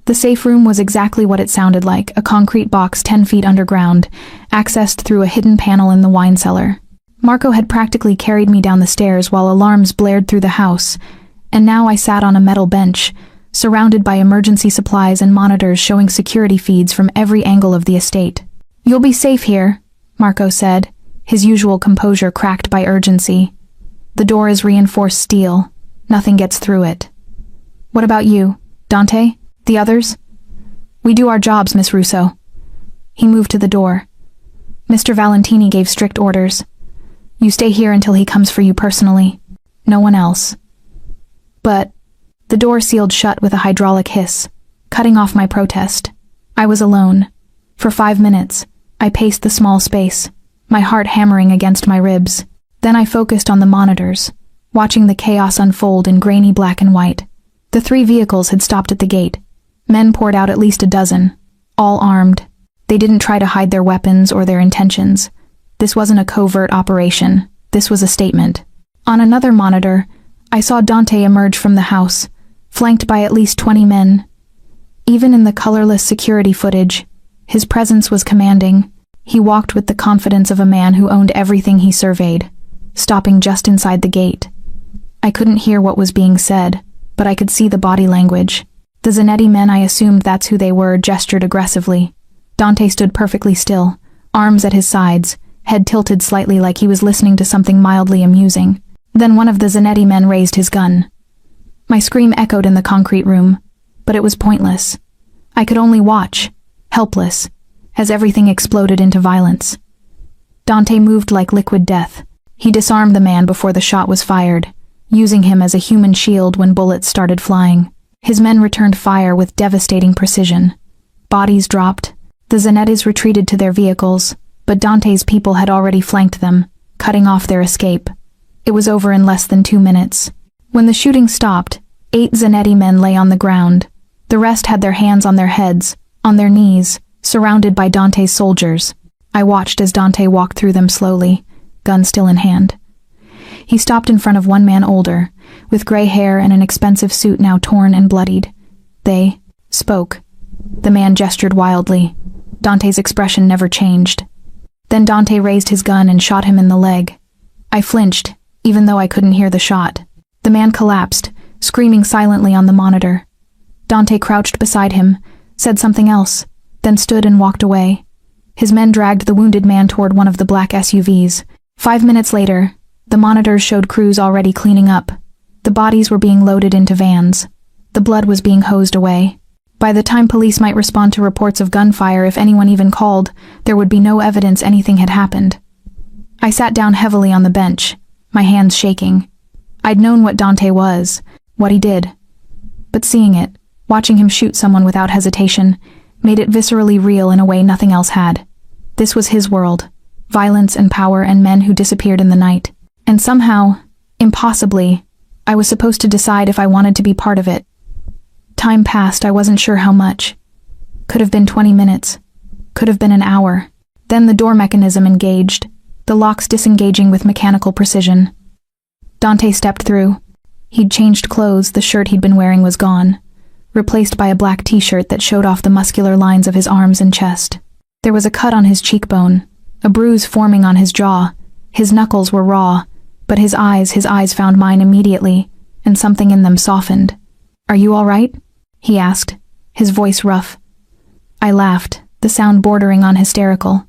The safe room was exactly what it sounded like, a concrete box 10 feet underground, accessed through a hidden panel in the wine cellar. Marco had practically carried me down the stairs while alarms blared through the house, and now I sat on a metal bench, surrounded by emergency supplies and monitors showing security feeds from every angle of the estate. You'll be safe here, Marco said, his usual composure cracked by urgency. The door is reinforced steel. Nothing gets through it. What about you, Dante? The others? We do our jobs, Miss Russo. He moved to the door. Mr. Valentini gave strict orders. You stay here until he comes for you personally. No one else. But the door sealed shut with a hydraulic hiss, cutting off my protest. I was alone. For 5 minutes, I paced the small space, my heart hammering against my ribs. Then I focused on the monitors, watching the chaos unfold in grainy black and white. The 3 vehicles had stopped at the gate. Men poured out at least a dozen, all armed. They didn't try to hide their weapons or their intentions. This wasn't a covert operation. This was a statement. On another monitor, I saw Dante emerge from the house, flanked by at least 20 men. Even in the colorless security footage, his presence was commanding. He walked with the confidence of a man who owned everything he surveyed, stopping just inside the gate. I couldn't hear what was being said, but I could see the body language. The Zanetti men, I assumed that's who they were, gestured aggressively. Dante stood perfectly still, arms at his sides, head tilted slightly like he was listening to something mildly amusing. Then one of the Zanetti men raised his gun. My scream echoed in the concrete room, but it was pointless. I could only watch, helpless, as everything exploded into violence. Dante moved like liquid death. He disarmed the man before the shot was fired, using him as a human shield when bullets started flying. His men returned fire with devastating precision. Bodies dropped. The Zanettis retreated to their vehicles, but Dante's people had already flanked them, cutting off their escape. It was over in less than 2 minutes. When the shooting stopped, 8 Zanetti men lay on the ground. The rest had their hands on their heads, on their knees, surrounded by Dante's soldiers. I watched as Dante walked through them slowly, gun still in hand. He stopped in front of one man older, with gray hair and an expensive suit now torn and bloodied. They spoke. The man gestured wildly. Dante's expression never changed. Then Dante raised his gun and shot him in the leg. I flinched, even though I couldn't hear the shot. The man collapsed, screaming silently on the monitor. Dante crouched beside him, said something else, then stood and walked away. His men dragged the wounded man toward one of the black SUVs. 5 minutes later, the monitors showed crews already cleaning up. The bodies were being loaded into vans. The blood was being hosed away. By the time police might respond to reports of gunfire, if anyone even called, there would be no evidence anything had happened. I sat down heavily on the bench, my hands shaking. I'd known what Dante was, what he did. But seeing it, watching him shoot someone without hesitation, made it viscerally real in a way nothing else had. This was his world, violence and power and men who disappeared in the night. And somehow, impossibly, I was supposed to decide if I wanted to be part of it. Time passed, I wasn't sure how much. Could have been 20 minutes. Could have been an hour. Then the door mechanism engaged, the locks disengaging with mechanical precision. Dante stepped through. He'd changed clothes, the shirt he'd been wearing was gone, replaced by a black t-shirt that showed off the muscular lines of his arms and chest. There was a cut on his cheekbone, a bruise forming on his jaw. His knuckles were raw, but his eyes found mine immediately, and something in them softened. "Are you all right?" he asked, his voice rough. I laughed, the sound bordering on hysterical.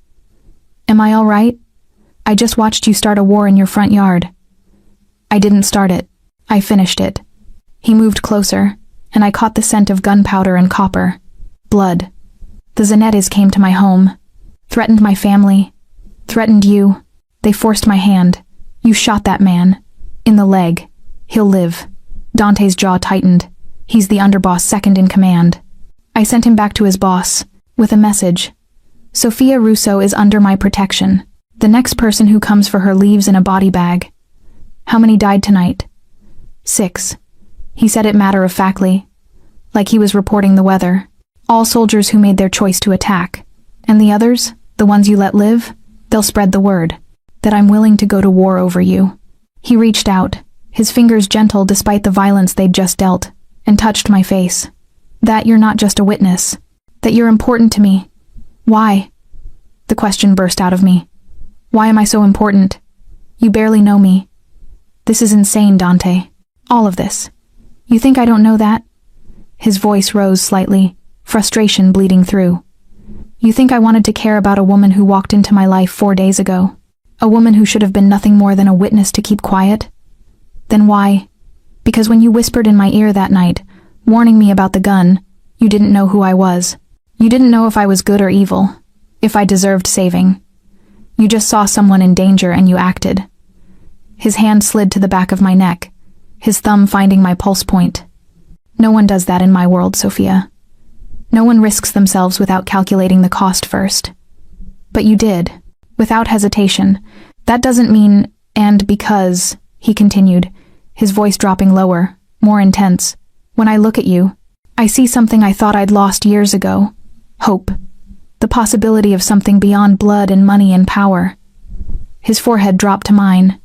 "Am I all right? I just watched you start a war in your front yard." "I didn't start it. I finished it. He moved closer, and I caught the scent of gunpowder and copper. Blood. The Zanettis came to my home, threatened my family, threatened you. They forced my hand. You shot that man. In the leg. He'll live. Dante's jaw tightened. He's the underboss, second in command. I sent him back to his boss, with a message. Sophia Russo is under my protection. The next person who comes for her leaves in a body bag. How many died tonight? 6. He said it matter-of-factly, like he was reporting the weather. All soldiers who made their choice to attack. And the others, the ones you let live, they'll spread the word that I'm willing to go to war over you. He reached out, his fingers gentle despite the violence they'd just dealt, and touched my face. That you're not just a witness. That you're important to me. Why? The question burst out of me. Why am I so important? You barely know me. This is insane, Dante. All of this. You think I don't know that? His voice rose slightly, frustration bleeding through. You think I wanted to care about a woman who walked into my life 4 days ago? A woman who should have been nothing more than a witness to keep quiet? Then why? Because when you whispered in my ear that night, warning me about the gun, you didn't know who I was. You didn't know if I was good or evil, if I deserved saving. You just saw someone in danger and you acted. His hand slid to the back of my neck, his thumb finding my pulse point. No one does that in my world, Sophia. No one risks themselves without calculating the cost first. But you did, without hesitation. That doesn't mean, and because, he continued, his voice dropping lower, more intense. When I look at you, I see something I thought I'd lost years ago. Hope. The possibility of something beyond blood and money and power. His forehead dropped to mine.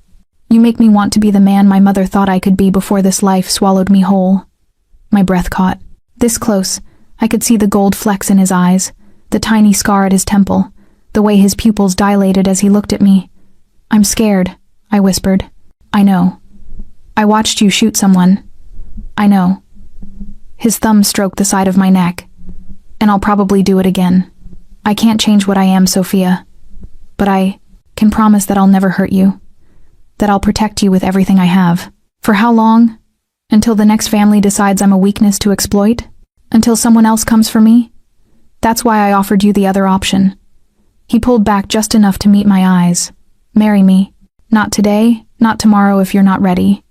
You make me want to be the man my mother thought I could be before this life swallowed me whole. My breath caught. This close, I could see the gold flecks in his eyes, the tiny scar at his temple, the way his pupils dilated as he looked at me. I'm scared, I whispered. I know. I watched you shoot someone. I know. His thumb stroked the side of my neck. And I'll probably do it again. I can't change what I am, Sophia. But I can promise that I'll never hurt you. That I'll protect you with everything I have. For how long? Until the next family decides I'm a weakness to exploit? Until someone else comes for me? That's why I offered you the other option. He pulled back just enough to meet my eyes. Marry me. Not today, not tomorrow if you're not ready.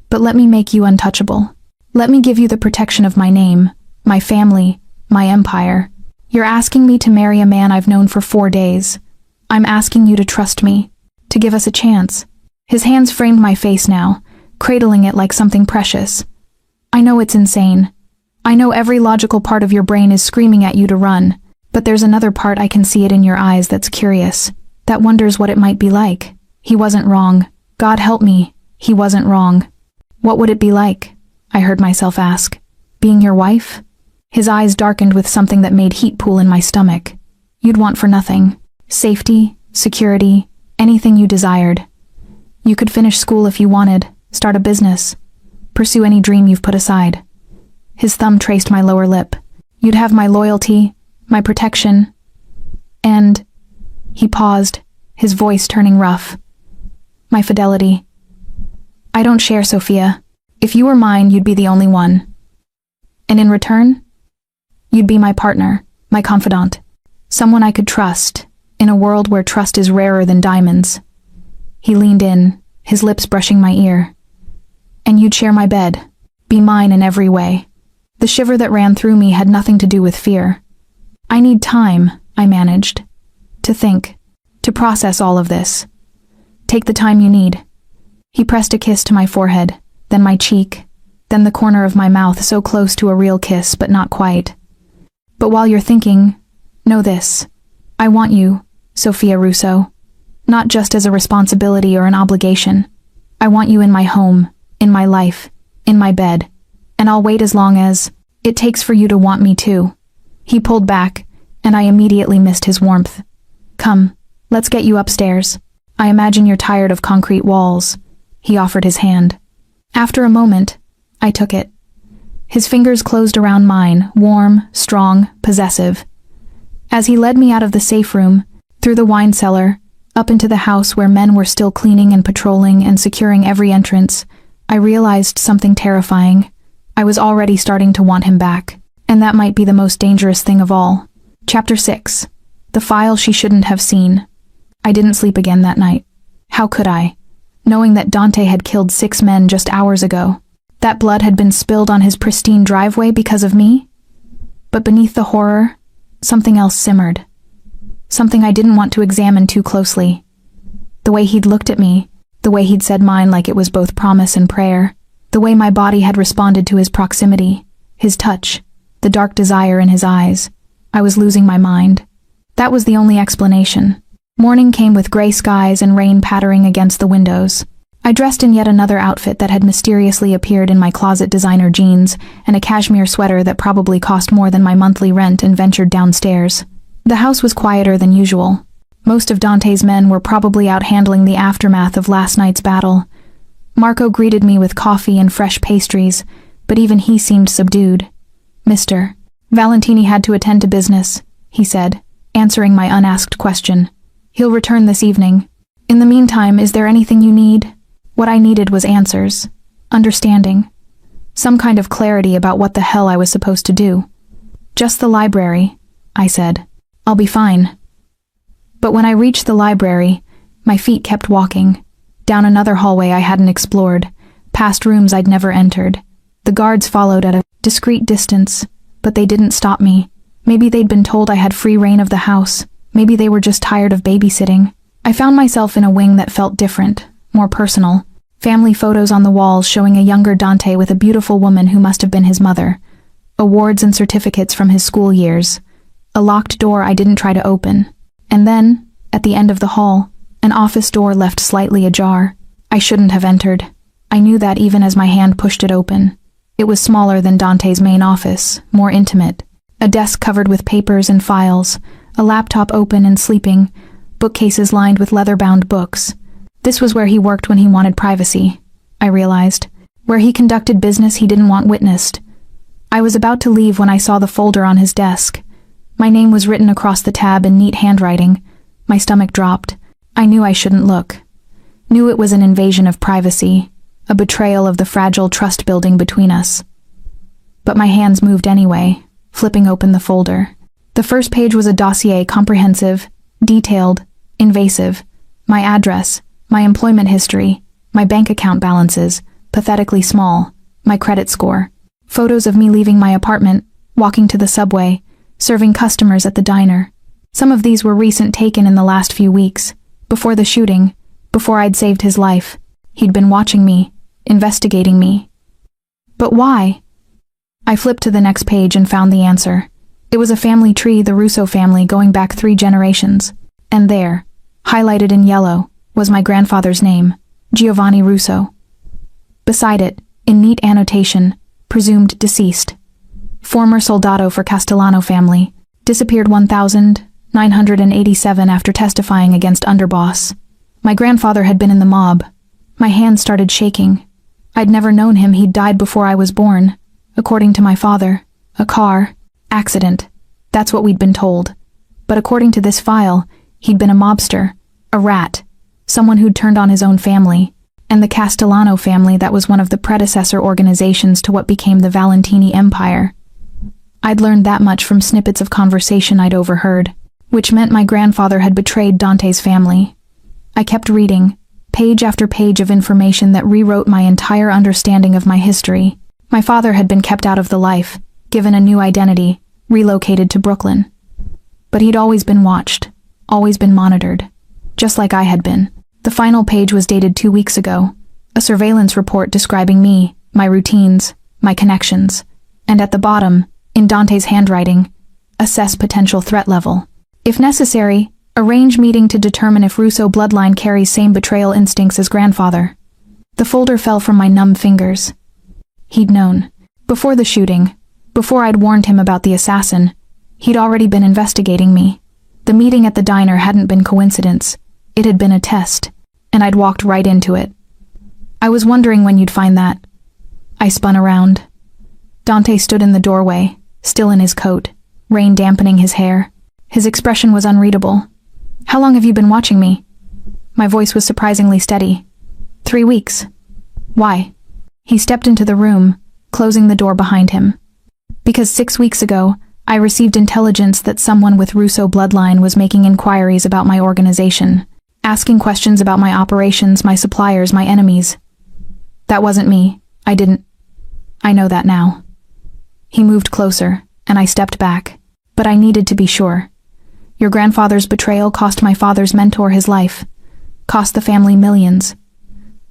But let me make you untouchable. Let me give you the protection of my name, my family, my empire. You're asking me to marry a man I've known for 4 days. I'm asking you to trust me, to give us a chance. His hands framed my face now, cradling it like something precious. I know it's insane. I know every logical part of your brain is screaming at you to run, but there's another part I can see it in your eyes that's curious, that wonders what it might be like. He wasn't wrong. God help me, he wasn't wrong. What would it be like? I heard myself ask. Being your wife? His eyes darkened with something that made heat pool in my stomach. You'd want for nothing. Safety, security, anything you desired. You could finish school if you wanted, start a business, pursue any dream you've put aside. His thumb traced my lower lip. You'd have my loyalty, my protection, and... He paused, his voice turning rough. My fidelity. I don't share, Sophia. If you were mine, you'd be the only one. And in return, you'd be my partner, my confidant, someone I could trust, in a world where trust is rarer than diamonds. He leaned in, his lips brushing my ear. And you'd share my bed, be mine in every way. The shiver that ran through me had nothing to do with fear. I need time, I managed. To think, to process all of this. Take the time you need. He pressed a kiss to my forehead, then my cheek, then the corner of my mouth so close to a real kiss but not quite. But while you're thinking, know this. I want you, Sophia Russo. Not just as a responsibility or an obligation. I want you in my home, in my life, in my bed. And I'll wait as long as it takes for you to want me too. He pulled back, and I immediately missed his warmth. Come, let's get you upstairs. I imagine you're tired of concrete walls. He offered his hand. After a moment, I took it. His fingers closed around mine, warm, strong, possessive. As he led me out of the safe room, through the wine cellar, up into the house where men were still cleaning and patrolling and securing every entrance, I realized something terrifying. I was already starting to want him back, and that might be the most dangerous thing of all. Chapter 6. The file she shouldn't have seen. I didn't sleep again that night. How could I? Knowing that Dante had killed 6 men just hours ago. That blood had been spilled on his pristine driveway because of me? But beneath the horror, something else simmered. Something I didn't want to examine too closely. The way he'd looked at me, the way he'd said mine like it was both promise and prayer, the way my body had responded to his proximity, his touch, the dark desire in his eyes. I was losing my mind. That was the only explanation. Morning came with gray skies and rain pattering against the windows. I dressed in yet another outfit that had mysteriously appeared in my closet, designer jeans and a cashmere sweater that probably cost more than my monthly rent, and ventured downstairs. The house was quieter than usual. Most of Dante's men were probably out handling the aftermath of last night's battle. Marco greeted me with coffee and fresh pastries, but even he seemed subdued. Mr. Valentini had to attend to business, he said, answering my unasked question. He'll return this evening. In the meantime, is there anything you need? What I needed was answers, understanding, some kind of clarity about what the hell I was supposed to do. Just the library, I said. I'll be fine. But when I reached the library, my feet kept walking, down another hallway I hadn't explored, past rooms I'd never entered. The guards followed at a discreet distance, but they didn't stop me. Maybe they'd been told I had free reign of the house. Maybe they were just tired of babysitting. I found myself in a wing that felt different, more personal. Family photos on the walls showing a younger Dante with a beautiful woman who must have been his mother. Awards and certificates from his school years. A locked door I didn't try to open. And then, at the end of the hall, an office door left slightly ajar. I shouldn't have entered. I knew that even as my hand pushed it open. It was smaller than Dante's main office, more intimate. A desk covered with papers and files, a laptop open and sleeping, bookcases lined with leather-bound books. This was where he worked when he wanted privacy, I realized. Where he conducted business he didn't want witnessed. I was about to leave when I saw the folder on his desk. My name was written across the tab in neat handwriting. My stomach dropped. I knew I shouldn't look. Knew it was an invasion of privacy, a betrayal of the fragile trust building between us. But my hands moved anyway, flipping open the folder. The first page was a dossier, comprehensive, detailed, invasive. My address, my employment history, my bank account balances, pathetically small, my credit score. Photos of me leaving my apartment, walking to the subway, serving customers at the diner. Some of these were recent, taken in the last few weeks, before the shooting, before I'd saved his life. He'd been watching me, investigating me. But why? I flipped to the next page and found the answer. It was a family tree, the Russo family, going back 3 generations. And there, highlighted in yellow, was my grandfather's name, Giovanni Russo. Beside it, in neat annotation, presumed deceased. Former soldado for Castellano family, disappeared 1987 after testifying against underboss. My grandfather had been in the mob. My hands started shaking. I'd never known him. He'd died before I was born, according to my father. A car accident. That's what we'd been told. But according to this file, he'd been a mobster, a rat, someone who'd turned on his own family, and the Castellano family, that was one of the predecessor organizations to what became the Valentini Empire. I'd learned that much from snippets of conversation I'd overheard, which meant my grandfather had betrayed Dante's family. I kept reading, page after page of information that rewrote my entire understanding of my history. My father had been kept out of the life, given a new identity, relocated to Brooklyn. But he'd always been watched, always been monitored, just like I had been. The final page was dated 2 weeks ago, a surveillance report describing me, my routines, my connections, and at the bottom, in Dante's handwriting, assess potential threat level. If necessary, arrange meeting to determine if Russo bloodline carries same betrayal instincts as grandfather. The folder fell from my numb fingers. He'd known. Before the shooting, before I'd warned him about the assassin, he'd already been investigating me. The meeting at the diner hadn't been coincidence. It had been a test, and I'd walked right into it. I was wondering when you'd find that. I spun around. Dante stood in the doorway, still in his coat, rain dampening his hair. His expression was unreadable. How long have you been watching me? My voice was surprisingly steady. 3 weeks. Why? He stepped into the room, closing the door behind him. Because 6 weeks ago, I received intelligence that someone with Russo bloodline was making inquiries about my organization, asking questions about my operations, my suppliers, my enemies. That wasn't me. I know that now. He moved closer, and I stepped back. But I needed to be sure. Your grandfather's betrayal cost my father's mentor his life, cost the family millions.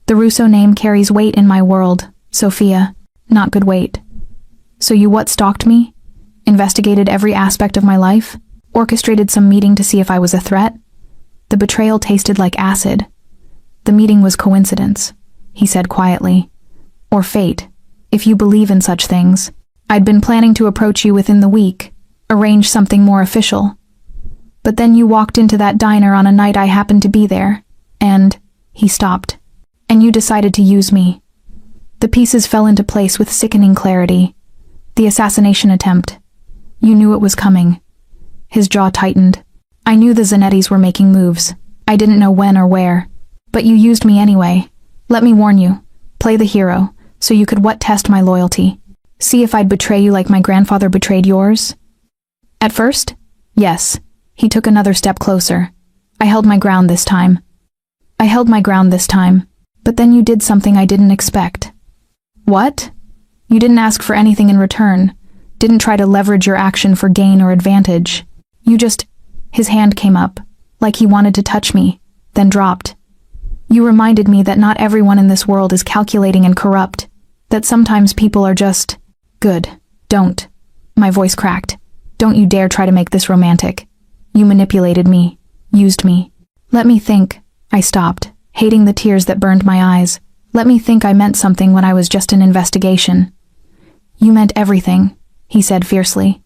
The Russo name carries weight in my world, Sophia, not good weight. So you stalked me? Investigated every aspect of my life? Orchestrated some meeting to see if I was a threat? The betrayal tasted like acid. The meeting was coincidence, he said quietly. Or fate, if you believe in such things. I'd been planning to approach you within the week, arrange something more official. But then you walked into that diner on a night I happened to be there, and, he stopped. And you decided to use me. The pieces fell into place with sickening clarity. The assassination attempt. You knew it was coming. His jaw tightened. I knew the Zanettis were making moves. I didn't know when or where. But you used me anyway. Let me warn you. Play the hero, so you could test my loyalty. See if I'd betray you like my grandfather betrayed yours? At first? Yes. He took another step closer. I held my ground this time. But then you did something I didn't expect. What? You didn't ask for anything in return. Didn't try to leverage your action for gain or advantage. You just... His hand came up, like he wanted to touch me, then dropped. You reminded me that not everyone in this world is calculating and corrupt. That sometimes people are just... Good. Don't. My voice cracked. Don't you dare try to make this romantic. You manipulated me. Used me. Let me think. I stopped, hating the tears that burned my eyes. Let me think I meant something when I was just an investigation. You meant everything, he said fiercely.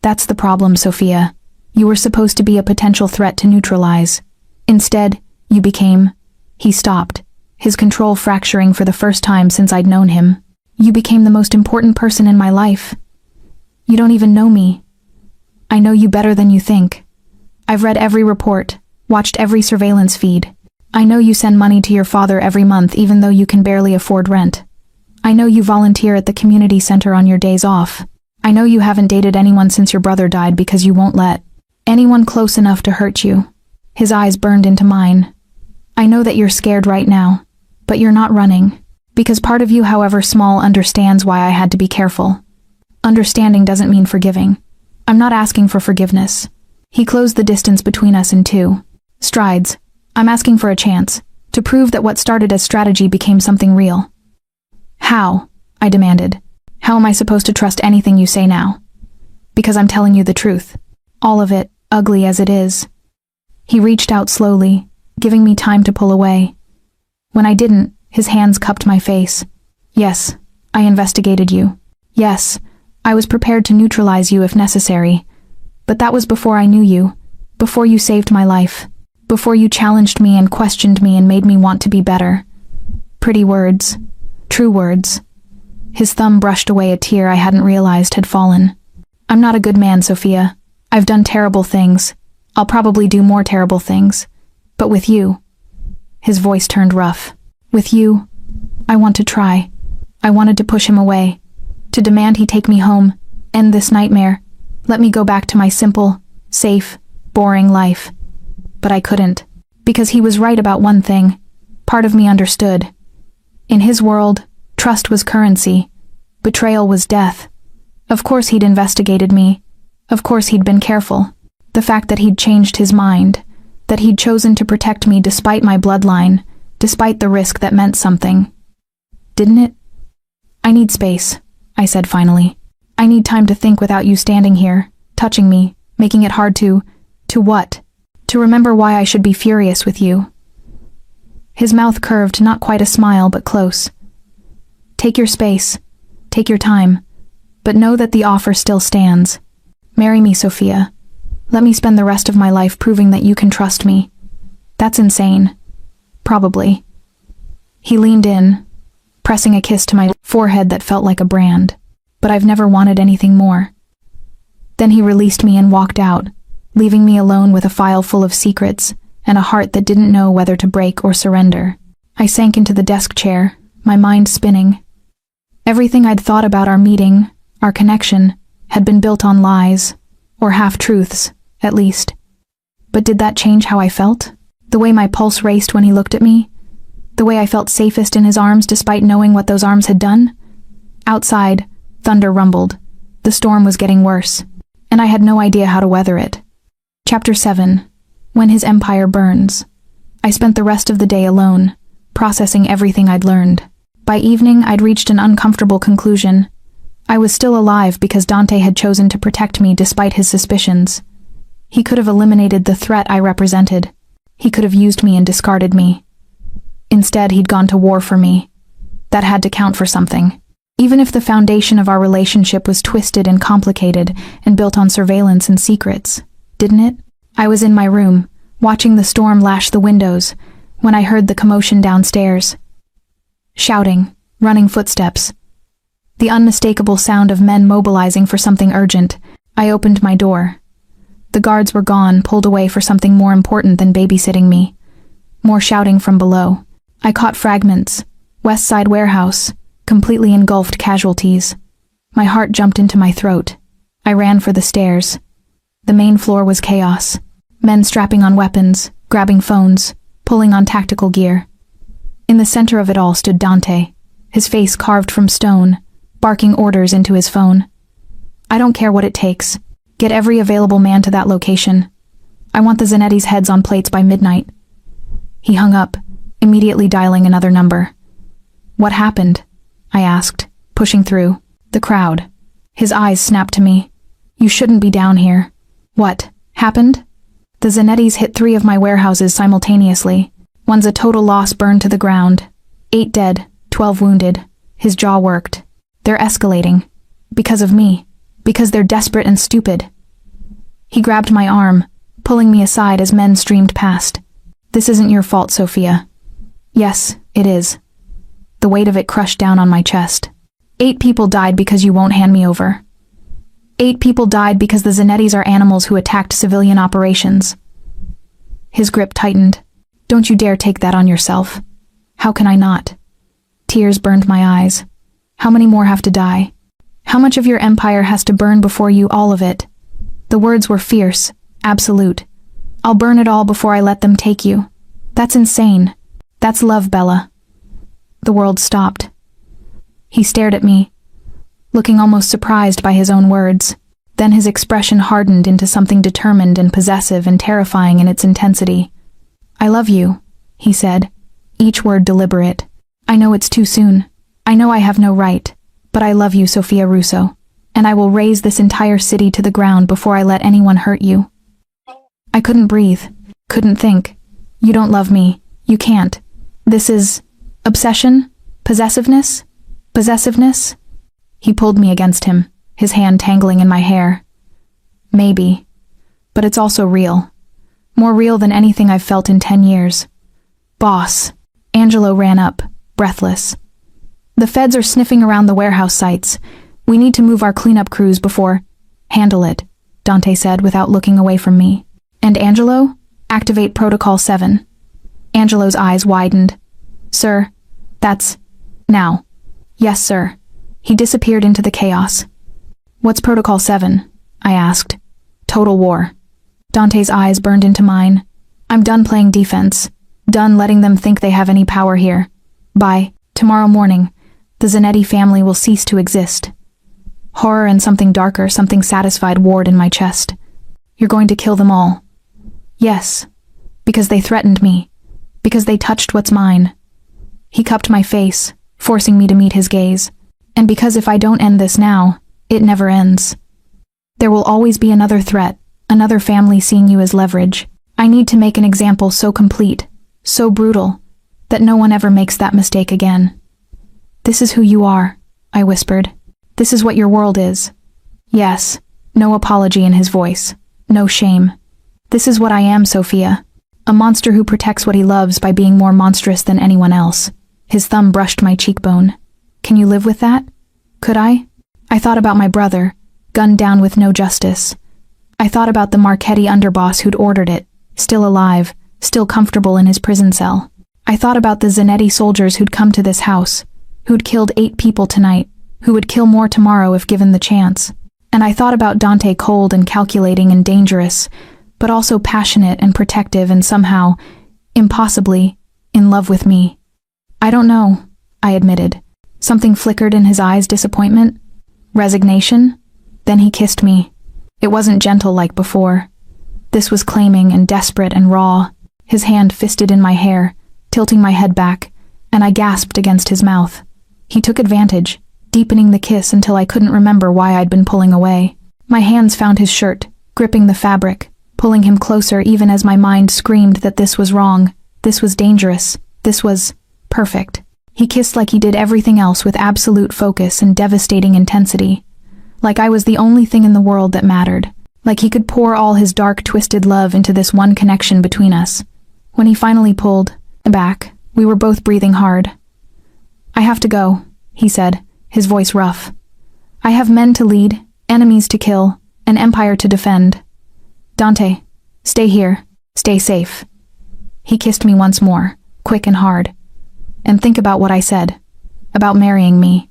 That's the problem, Sophia. You were supposed to be a potential threat to neutralize. Instead, you became... He stopped, his control fracturing for the first time since I'd known him. You became the most important person in my life. You don't even know me. I know you better than you think. I've read every report, watched every surveillance feed. I know you send money to your father every month even though you can barely afford rent. I know you volunteer at the community center on your days off. I know you haven't dated anyone since your brother died because you won't let anyone close enough to hurt you. His eyes burned into mine. I know that you're scared right now, but you're not running. Because part of you, however small, understands why I had to be careful. Understanding doesn't mean forgiving. I'm not asking for forgiveness. He closed the distance between us in 2 strides. I'm asking for a chance, to prove that what started as strategy became something real. How? I demanded. How am I supposed to trust anything you say now? Because I'm telling you the truth. All of it, ugly as it is. He reached out slowly, giving me time to pull away. When I didn't, his hands cupped my face. Yes, I investigated you. Yes, I was prepared to neutralize you if necessary. But that was before I knew you, before you saved my life, before you challenged me and questioned me and made me want to be better. Pretty words. True words. His thumb brushed away a tear I hadn't realized had fallen. I'm not a good man, Sophia. I've done terrible things. I'll probably do more terrible things. But with you... His voice turned rough. With you, I want to try. I wanted to push him away. To demand he take me home, end this nightmare. Let me go back to my simple, safe, boring life. But I couldn't. Because he was right about one thing. Part of me understood. In his world, trust was currency. Betrayal was death. Of course he'd investigated me. Of course he'd been careful. The fact that he'd changed his mind, that he'd chosen to protect me despite my bloodline, despite the risk that meant something. Didn't it? I need space, I said finally. I need time to think without you standing here, touching me, making it hard to what? To remember why I should be furious with you. His mouth curved, not quite a smile, but close. Take your space. Take your time. But know that the offer still stands. Marry me, Sophia. Let me spend the rest of my life proving that you can trust me. That's insane. Probably. He leaned in, pressing a kiss to my forehead that felt like a brand. But I've never wanted anything more. Then he released me and walked out, leaving me alone with a file full of secrets and a heart that didn't know whether to break or surrender. I sank into the desk chair, my mind spinning, Everything I'd thought about our meeting, our connection, had been built on lies, or half-truths, at least. But did that change how I felt? The way my pulse raced when he looked at me? The way I felt safest in his arms despite knowing what those arms had done? Outside, thunder rumbled. The storm was getting worse, and I had no idea how to weather it. Chapter 7. When His Empire Burns. I spent the rest of the day alone, processing everything I'd learned. By evening, I'd reached an uncomfortable conclusion. I was still alive because Dante had chosen to protect me despite his suspicions. He could have eliminated the threat I represented. He could have used me and discarded me. Instead, he'd gone to war for me. That had to count for something. Even if the foundation of our relationship was twisted and complicated and built on surveillance and secrets, didn't it? I was in my room, watching the storm lash the windows, when I heard the commotion downstairs. Shouting, running footsteps. The unmistakable sound of men mobilizing for something urgent. I opened my door. The guards were gone, pulled away for something more important than babysitting me. More shouting from below. I caught fragments. West Side warehouse. Completely engulfed casualties. My heart jumped into my throat. I ran for the stairs. The main floor was chaos. Men strapping on weapons, grabbing phones, pulling on tactical gear. In the center of it all stood Dante, his face carved from stone, barking orders into his phone. I don't care what it takes. Get every available man to that location. I want the Zanetti's heads on plates by midnight. He hung up, immediately dialing another number. What happened? I asked, pushing through. The crowd. His eyes snapped to me. You shouldn't be down here. What happened? The Zanetti's hit 3 of my warehouses simultaneously. One's a total loss, burned to the ground. 8 dead, 12 wounded. His jaw worked. They're escalating. Because of me. Because they're desperate and stupid. He grabbed my arm, pulling me aside as men streamed past. This isn't your fault, Sophia. Yes, it is. The weight of it crushed down on my chest. 8 people died because you won't hand me over. 8 people died because the Zanetti's are animals who attacked civilian operations. His grip tightened. Don't you dare take that on yourself. How can I not? Tears burned my eyes. How many more have to die? How much of your empire has to burn before you, all of it? The words were fierce, absolute. I'll burn it all before I let them take you. That's insane. That's love, Bella. The world stopped. He stared at me, looking almost surprised by his own words. Then his expression hardened into something determined and possessive and terrifying in its intensity. I love you, he said, each word deliberate. I know it's too soon. I know I have no right, but I love you, Sophia Russo, and I will raze this entire city to the ground before I let anyone hurt you. I couldn't breathe, couldn't think. You don't love me. You can't. This is obsession? Possessiveness? Possessiveness? He pulled me against him, his hand tangling in my hair. Maybe. But it's also real. More real than anything I've felt in 10 years. Boss. Angelo ran up, breathless. The feds are sniffing around the warehouse sites. We need to move our cleanup crews before... Handle it, Dante said without looking away from me. And Angelo? Activate Protocol 7. Angelo's eyes widened. Sir, that's... now. Yes, sir. He disappeared into the chaos. What's Protocol 7? I asked. Total war. Dante's eyes burned into mine. I'm done playing defense. Done letting them think they have any power here. By tomorrow morning, the Zanetti family will cease to exist. Horror and something darker, something satisfied warred in my chest. You're going to kill them all. Yes. Because they threatened me. Because they touched what's mine. He cupped my face, forcing me to meet his gaze. And because if I don't end this now, it never ends. There will always be another threat, another family seeing you as leverage. I need to make an example so complete, so brutal, that no one ever makes that mistake again. This is who you are, I whispered. This is what your world is. Yes, no apology in his voice, no shame. This is what I am, Sophia. A monster who protects what he loves by being more monstrous than anyone else. His thumb brushed my cheekbone. Can you live with that? Could I? I thought about my brother, gunned down with no justice. I thought about the Marchetti underboss who'd ordered it, still alive, still comfortable in his prison cell. I thought about the Zanetti soldiers who'd come to this house, who'd killed 8 people tonight, who would kill more tomorrow if given the chance. And I thought about Dante, cold and calculating and dangerous, but also passionate and protective and somehow, impossibly, in love with me. I don't know, I admitted. Something flickered in his eyes, disappointment? Resignation? Then he kissed me. It wasn't gentle like before. This was claiming and desperate and raw, his hand fisted in my hair, tilting my head back, and I gasped against his mouth. He took advantage, deepening the kiss until I couldn't remember why I'd been pulling away. My hands found his shirt, gripping the fabric, pulling him closer even as my mind screamed that this was wrong, this was dangerous, this was perfect. He kissed like he did everything else with absolute focus and devastating intensity. Like I was the only thing in the world that mattered. Like he could pour all his dark, twisted love into this one connection between us. When he finally pulled back, we were both breathing hard. "I have to go," he said, his voice rough. "I have men to lead, enemies to kill, an empire to defend. Dante, stay here, stay safe." He kissed me once more, quick and hard. "And think about what I said, about marrying me,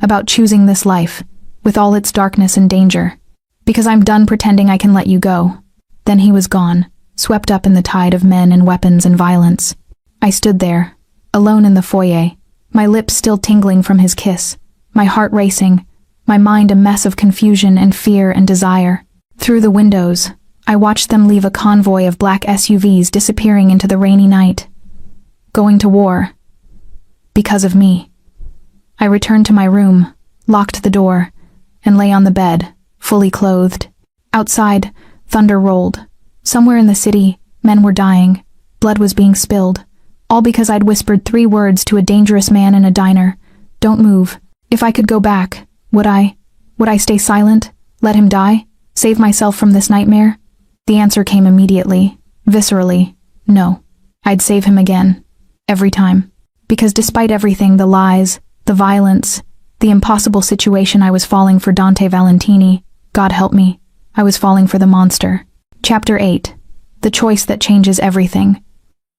about choosing this life, with all its darkness and danger, because I'm done pretending I can let you go." Then he was gone, swept up in the tide of men and weapons and violence. I stood there, alone in the foyer, my lips still tingling from his kiss, my heart racing, my mind a mess of confusion and fear and desire. Through the windows, I watched them leave a convoy of black SUVs disappearing into the rainy night. Going to war. Because of me. I returned to my room, locked the door, and lay on the bed, fully clothed. Outside, thunder rolled. Somewhere in the city, men were dying. Blood was being spilled. All because I'd whispered 3 words to a dangerous man in a diner. "Don't move." If I could go back, would I? Would I stay silent? Let him die? Save myself from this nightmare? The answer came immediately, viscerally. No. I'd save him again. Every time. Because despite everything, the lies, the violence, the impossible situation, I was falling for Dante Valentini. God help me. I was falling for the monster. Chapter 8. The choice that changes everything.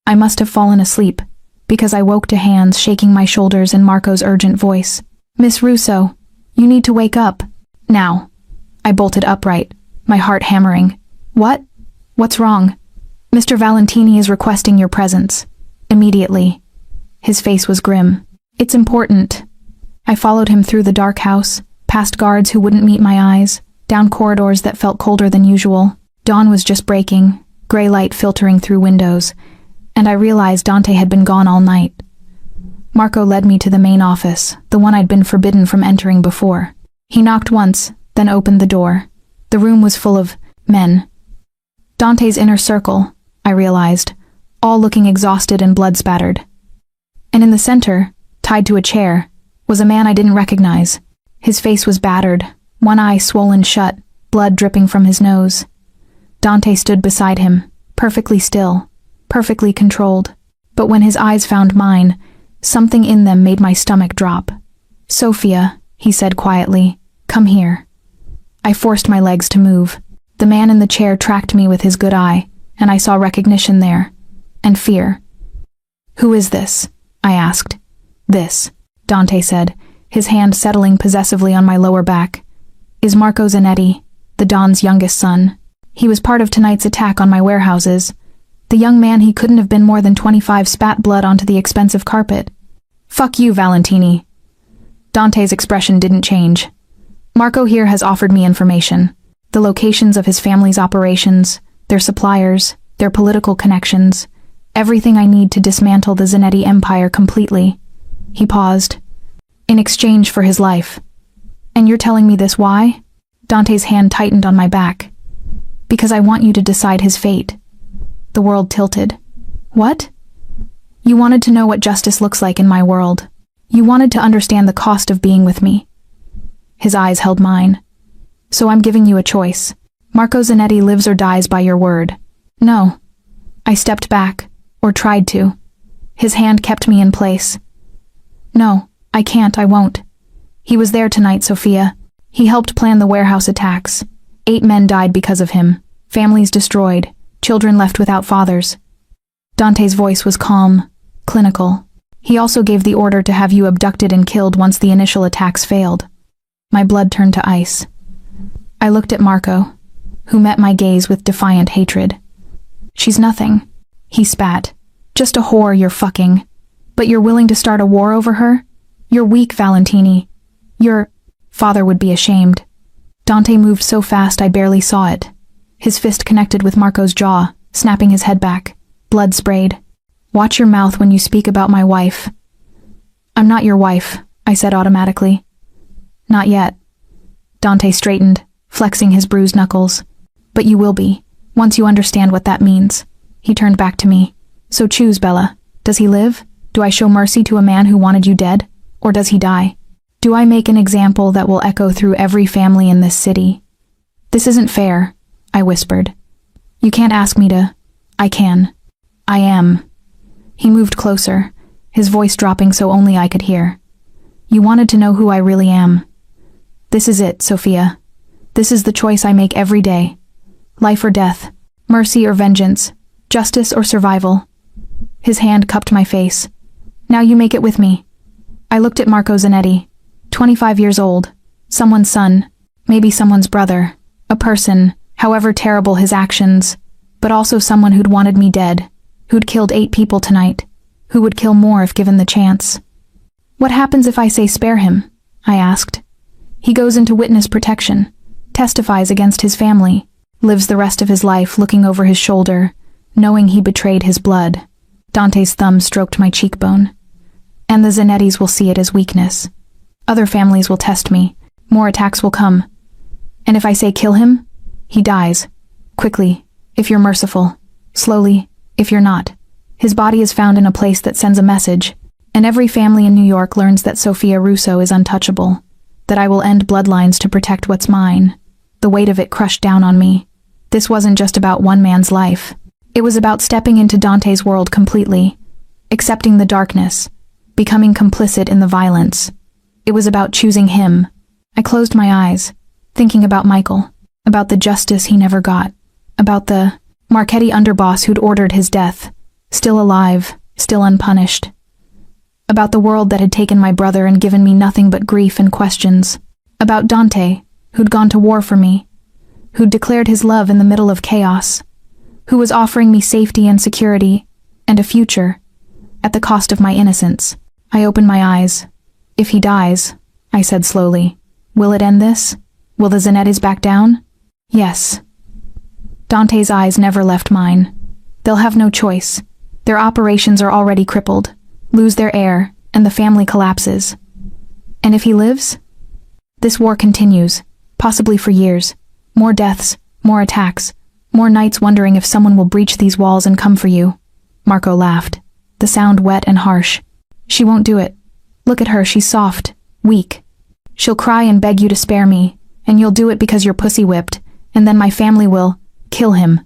I must have fallen asleep, because I woke to hands shaking my shoulders and Marco's urgent voice. "Miss Russo, you need to wake up. Now." I bolted upright, my heart hammering. "What? What's wrong?" "Mr. Valentini is requesting your presence. Immediately." His face was grim. "It's important." I followed him through the dark house, past guards who wouldn't meet my eyes, down corridors that felt colder than usual. Dawn was just breaking, gray light filtering through windows, and I realized Dante had been gone all night. Marco led me to the main office, the one I'd been forbidden from entering before. He knocked once, then opened the door. The room was full of men. Dante's inner circle, I realized, all looking exhausted and blood-spattered. And in the center, tied to a chair, was a man I didn't recognize. His face was battered, one eye swollen shut, blood dripping from his nose. Dante stood beside him, perfectly still, perfectly controlled. But when his eyes found mine, something in them made my stomach drop. "Sophia," he said quietly, "come here." I forced my legs to move. The man in the chair tracked me with his good eye, and I saw recognition there, and fear. "Who is this?" I asked. "This," Dante said, his hand settling possessively on my lower back, "is Marco Zanetti, the Don's youngest son. He was part of tonight's attack on my warehouses. The young man he couldn't have been more than 25 spat blood onto the expensive carpet." "Fuck you, Valentini." Dante's expression didn't change. "Marco here has offered me information. The locations of his family's operations, their suppliers, their political connections, everything I need to dismantle the Zanetti empire completely." He paused. "In exchange for his life." "And you're telling me this why?" Dante's hand tightened on my back. "Because I want you to decide his fate." The world tilted. "What?" "You wanted to know what justice looks like in my world. You wanted to understand the cost of being with me." His eyes held mine. "So I'm giving you a choice. Marco Zanetti lives or dies by your word." "No." I stepped back, or tried to. His hand kept me in place. "No, I can't, I won't. He was there tonight, Sophia. He helped plan the warehouse attacks. 8 men died because of him. Families destroyed. Children left without fathers." Dante's voice was calm, clinical. "He also gave the order to have you abducted and killed once the initial attacks failed. My blood turned to ice. I looked at Marco, who met my gaze with defiant hatred. She's nothing, he spat. Just a whore you're fucking. But you're willing to start a war over her? You're weak, Valentini. Your father would be ashamed. Dante moved so fast I barely saw it. His fist connected with Marco's jaw, snapping his head back. Blood sprayed. Watch your mouth when you speak about my wife. I'm not your wife, I said automatically. Not yet. Dante straightened, flexing his bruised knuckles. But you will be, once you understand what that means. He turned back to me. So choose, Bella. Does he live? Do I show mercy to a man who wanted you dead? Or does he die? Do I make an example that will echo through every family in this city? This isn't fair, I whispered. You can't ask me to. I can. I am. He moved closer, his voice dropping so only I could hear. You wanted to know who I really am. This is it, Sophia. This is the choice I make every day. Life or death, mercy or vengeance, justice or survival. His hand cupped my face. Now you make it with me. I looked at Marco Zanetti, 25 years old, someone's son, maybe someone's brother, a person, however terrible his actions, but also someone who'd wanted me dead, who'd killed 8 people tonight, who would kill more if given the chance. What happens if I say spare him? I asked. He goes into witness protection, testifies against his family, lives the rest of his life looking over his shoulder, knowing he betrayed his blood. Dante's thumb stroked my cheekbone. And the Zanettis will see it as weakness. Other families will test me. More attacks will come. And if I say kill him, he dies. Quickly, if you're merciful. Slowly, if you're not. His body is found in a place that sends a message, and every family in New York learns that Sophia Russo is untouchable, that I will end bloodlines to protect what's mine. The weight of it crushed down on me. This wasn't just about one man's life. It was about stepping into Dante's world completely, accepting the darkness, becoming complicit in the violence. It was about choosing him. I closed my eyes, thinking about Michael, about the justice he never got, about the Marchetti underboss who'd ordered his death, still alive, still unpunished, about the world that had taken my brother and given me nothing but grief and questions, about Dante, who'd gone to war for me, who'd declared his love in the middle of chaos, who was offering me safety and security, and a future, at the cost of my innocence. I opened my eyes. If he dies, I said slowly, will it end this? Will the Zanettis back down? Yes. Dante's eyes never left mine. They'll have no choice. Their operations are already crippled, lose their heir, and the family collapses. And if he lives? This war continues, possibly for years. More deaths, more attacks, more nights wondering if someone will breach these walls and come for you. Marco laughed, the sound wet and harsh. She won't do it. Look at her, she's soft, weak. She'll cry and beg you to spare me, and you'll do it because you're pussy-whipped, and then my family will kill him.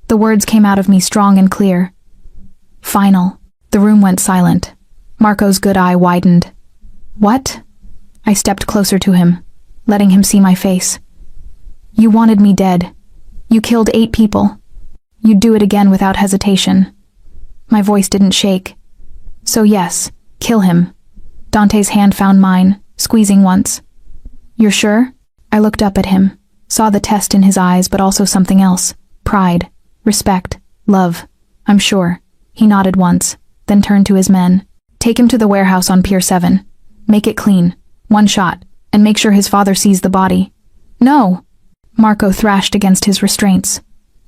The words came out of me strong and clear. Final. The room went silent. Marco's good eye widened. What? I stepped closer to him, letting him see my face. You wanted me dead. You killed 8 people. You'd do it again without hesitation. My voice didn't shake. So yes, kill him. Dante's hand found mine, squeezing once. You're sure? I looked up at him, saw the test in his eyes but also something else. Pride, respect, love. I'm sure. He nodded once, then turned to his men. Take him to the warehouse on Pier 7. Make it clean. 1 shot, and make sure his father sees the body. No! Marco thrashed against his restraints.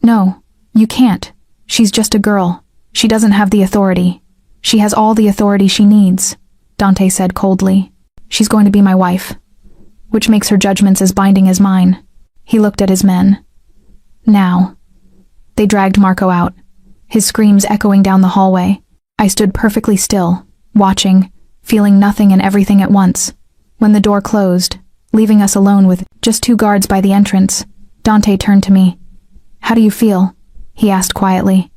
No, you can't. She's just a girl. She doesn't have the authority. She has all the authority she needs, Dante said coldly. She's going to be my wife, which makes her judgments as binding as mine. He looked at his men. Now. They dragged Marco out, his screams echoing down the hallway. I stood perfectly still, watching, feeling nothing and everything at once. When the door closed, leaving us alone with just 2 guards by the entrance, Dante turned to me. How do you feel? He asked quietly.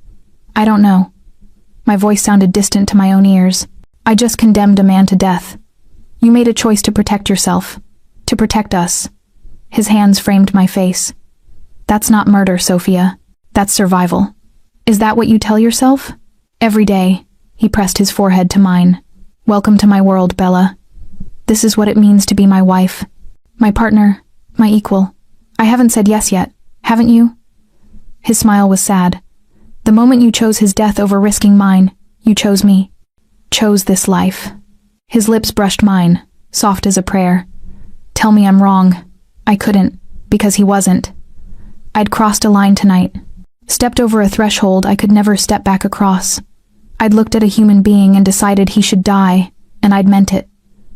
I don't know. My voice sounded distant to my own ears. I just condemned a man to death. You made a choice to protect yourself, to protect us. His hands framed my face. That's not murder, Sophia. That's survival. Is that what you tell yourself? Every day, he pressed his forehead to mine. Welcome to my world, Bella. This is what it means to be my wife, My partner, my equal. I haven't said yes yet, haven't you? His smile was sad. The moment you chose his death over risking mine, you chose me. Chose this life. His lips brushed mine, soft as a prayer. Tell me I'm wrong. I couldn't, because he wasn't. I'd crossed a line tonight. Stepped over a threshold I could never step back across. I'd looked at a human being and decided he should die, and I'd meant it.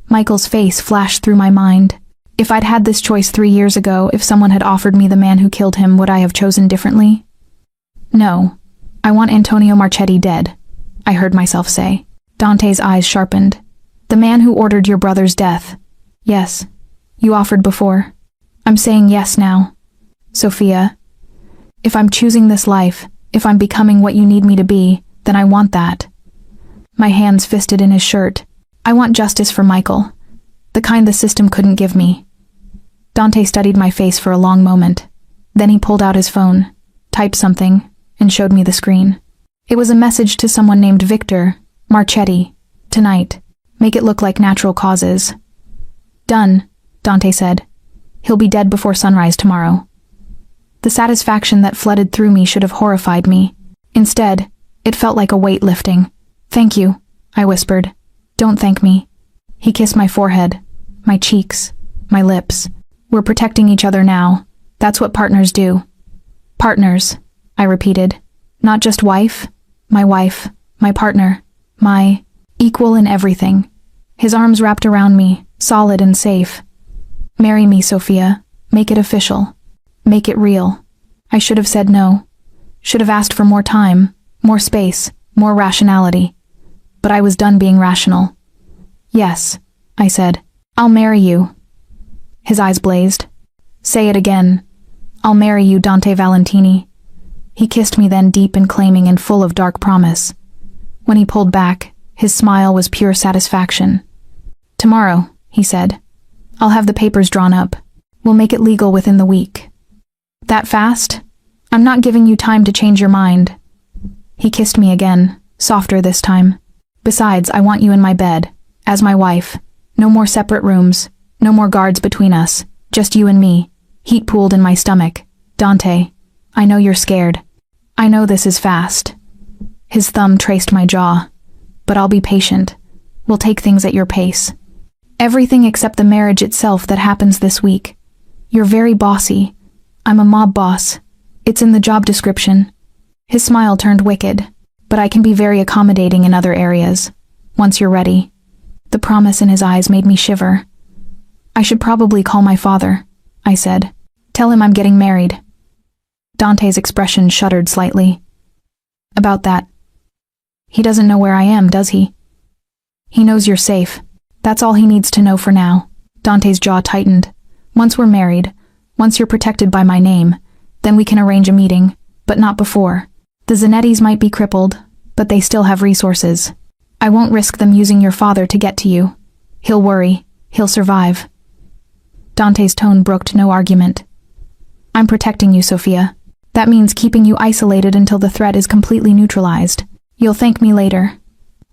Michael's face flashed through my mind. If I'd had this choice 3 years ago, if someone had offered me the man who killed him, would I have chosen differently? No. I want Antonio Marchetti dead, I heard myself say. Dante's eyes sharpened. The man who ordered your brother's death. Yes. You offered before. I'm saying yes now. Sophia, if I'm choosing this life, if I'm becoming what you need me to be, then I want that. My hands fisted in his shirt. I want justice for Michael. The kind the system couldn't give me. Dante studied my face for a long moment. Then he pulled out his phone, typed something, and showed me the screen. It was a message to someone named Victor Marchetti. Tonight. Make it look like natural causes. Done, Dante said. He'll be dead before sunrise tomorrow. The satisfaction that flooded through me should have horrified me. Instead, it felt like a weight lifting. Thank you, I whispered. Don't thank me. He kissed my forehead, my cheeks, my lips. We're protecting each other now. That's what partners do. Partners, I repeated. Not just wife, my partner, my equal in everything. His arms wrapped around me, solid and safe. Marry me, Sophia. Make it official. Make it real. I should have said no. Should have asked for more time, more space, more rationality. But I was done being rational. Yes, I said. I'll marry you. His eyes blazed. Say it again. I'll marry you, Dante Valentini. He kissed me then, deep and claiming and full of dark promise. When he pulled back, his smile was pure satisfaction. Tomorrow, he said. I'll have the papers drawn up. We'll make it legal within the week. That fast? I'm not giving you time to change your mind. He kissed me again, softer this time. Besides, I want you in my bed, as my wife. No more separate rooms, no more guards between us, just you and me. Heat pooled in my stomach. Dante, I know you're scared. I know this is fast. His thumb traced my jaw. But I'll be patient. We'll take things at your pace. Everything except the marriage itself that happens this week. You're very bossy. I'm a mob boss. It's in the job description. His smile turned wicked, but I can be very accommodating in other areas, once you're ready. The promise in his eyes made me shiver. I should probably call my father, I said. Tell him I'm getting married. Dante's expression shuddered slightly. About that. He doesn't know where I am, does he? He knows you're safe. That's all he needs to know for now. Dante's jaw tightened. Once we're married, once you're protected by my name, then we can arrange a meeting, but not before. The Zanettis might be crippled, but they still have resources. I won't risk them using your father to get to you. He'll worry. He'll survive. Dante's tone brooked no argument. I'm protecting you, Sophia. That means keeping you isolated until the threat is completely neutralized. You'll thank me later.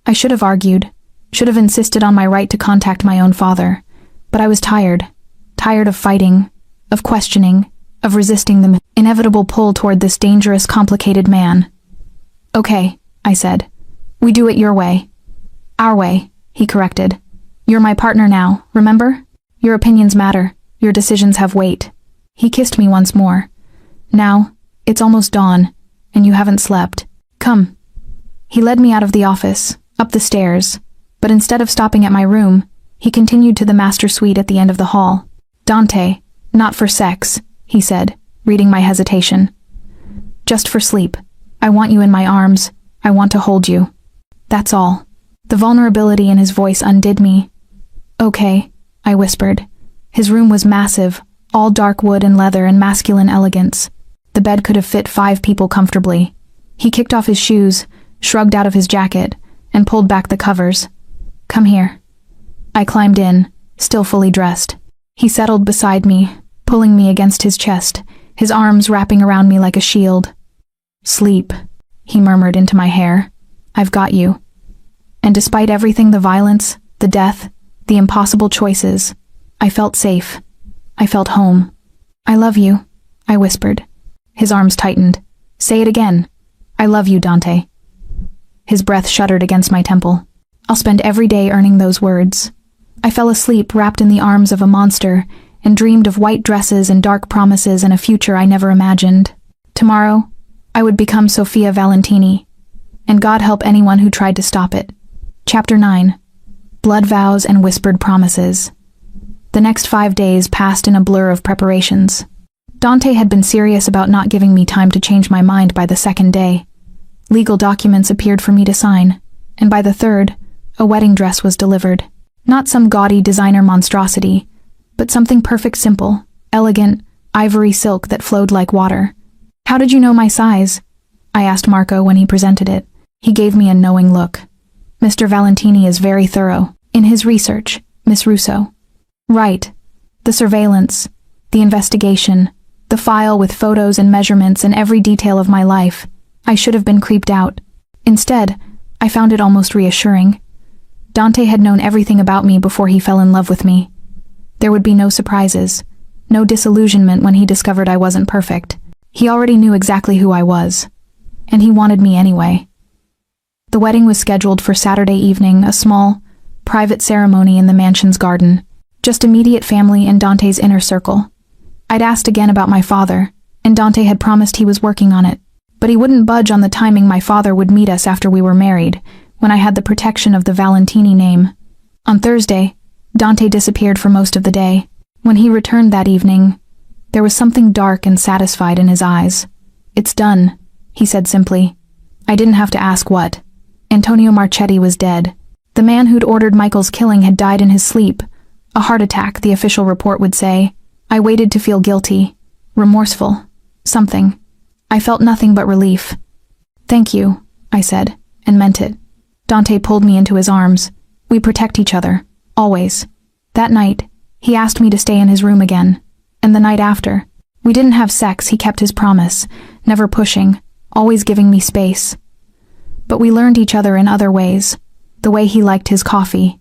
I should have argued, should have insisted on my right to contact my own father, but I was tired of fighting, of questioning, of resisting the inevitable pull toward this dangerous, complicated man. Okay, I said. We do it your way. Our way, he corrected. You're my partner now, remember? Your opinions matter, your decisions have weight. He kissed me once more. Now, it's almost dawn, and you haven't slept. Come. He led me out of the office, up the stairs, but instead of stopping at my room, he continued to the master suite at the end of the hall. Dante, not for sex, he said, reading my hesitation. Just for sleep. I want you in my arms. I want to hold you. That's all. The vulnerability in his voice undid me. Okay, I whispered. His room was massive, all dark wood and leather and masculine elegance. The bed could have fit 5 people comfortably. He kicked off his shoes, shrugged out of his jacket, and pulled back the covers. Come here. I climbed in, still fully dressed. He settled beside me, pulling me against his chest, his arms wrapping around me like a shield. Sleep, he murmured into my hair. I've got you. And despite everything, the violence, the death, the impossible choices, I felt safe. I felt home. I love you, I whispered. His arms tightened. Say it again. I love you, Dante. His breath shuddered against my temple. I'll spend every day earning those words. I fell asleep wrapped in the arms of a monster and dreamed of white dresses and dark promises and a future I never imagined. Tomorrow, I would become Sofia Valentini, and God help anyone who tried to stop it. Chapter 9. Blood Vows and Whispered Promises. The next 5 days passed in a blur of preparations. Dante had been serious about not giving me time to change my mind by the second day. Legal documents appeared for me to sign, and by the third, a wedding dress was delivered. Not some gaudy designer monstrosity, but something perfect, simple, elegant, ivory silk that flowed like water. How did you know my size? I asked Marco when he presented it. He gave me a knowing look. Mr. Valentini is very thorough in his research, Miss Russo. Right. The surveillance, the investigation, the file with photos and measurements and every detail of my life. I should have been creeped out. Instead, I found it almost reassuring. Dante had known everything about me before he fell in love with me. There would be no surprises, no disillusionment when he discovered I wasn't perfect. He already knew exactly who I was, and he wanted me anyway. The wedding was scheduled for Saturday evening, a small, private ceremony in the mansion's garden, just immediate family and Dante's inner circle. I'd asked again about my father, and Dante had promised he was working on it, but he wouldn't budge on the timing my father would meet us after we were married, when I had the protection of the Valentini name. On Thursday, Dante disappeared for most of the day. When he returned that evening, there was something dark and satisfied in his eyes. It's done, he said simply. I didn't have to ask what. Antonio Marchetti was dead. The man who'd ordered Michael's killing had died in his sleep. A heart attack, the official report would say. I waited to feel guilty, remorseful, something. I felt nothing but relief. Thank you, I said, and meant it. Dante pulled me into his arms. We protect each other, always. That night, he asked me to stay in his room again. And the night after, we didn't have sex. He kept his promise, never pushing, always giving me space. But we learned each other in other ways. The way he liked his coffee,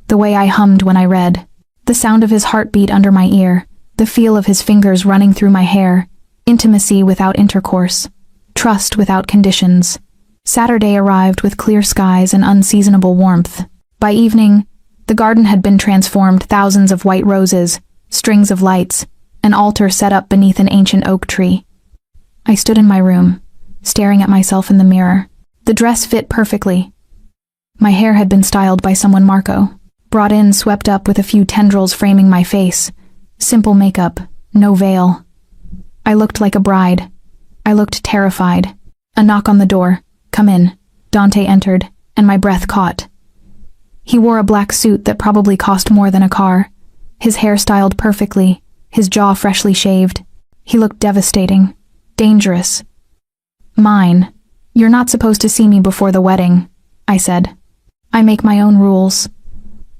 the way I hummed when I read, the sound of his heartbeat under my ear, the feel of his fingers running through my hair, intimacy without intercourse, trust without conditions. Saturday arrived with clear skies and unseasonable warmth. By evening, the garden had been transformed, thousands of white roses, strings of lights, an altar set up beneath an ancient oak tree. I stood in my room, staring at myself in the mirror. The dress fit perfectly. My hair had been styled by someone Marco, brought in, swept up with a few tendrils framing my face. Simple makeup, no veil. I looked like a bride. I looked terrified. A knock on the door. Come in. Dante entered, and my breath caught. He wore a black suit that probably cost more than a car. His hair styled perfectly, his jaw freshly shaved. He looked devastating, dangerous. Mine. You're not supposed to see me before the wedding, I said. I make my own rules.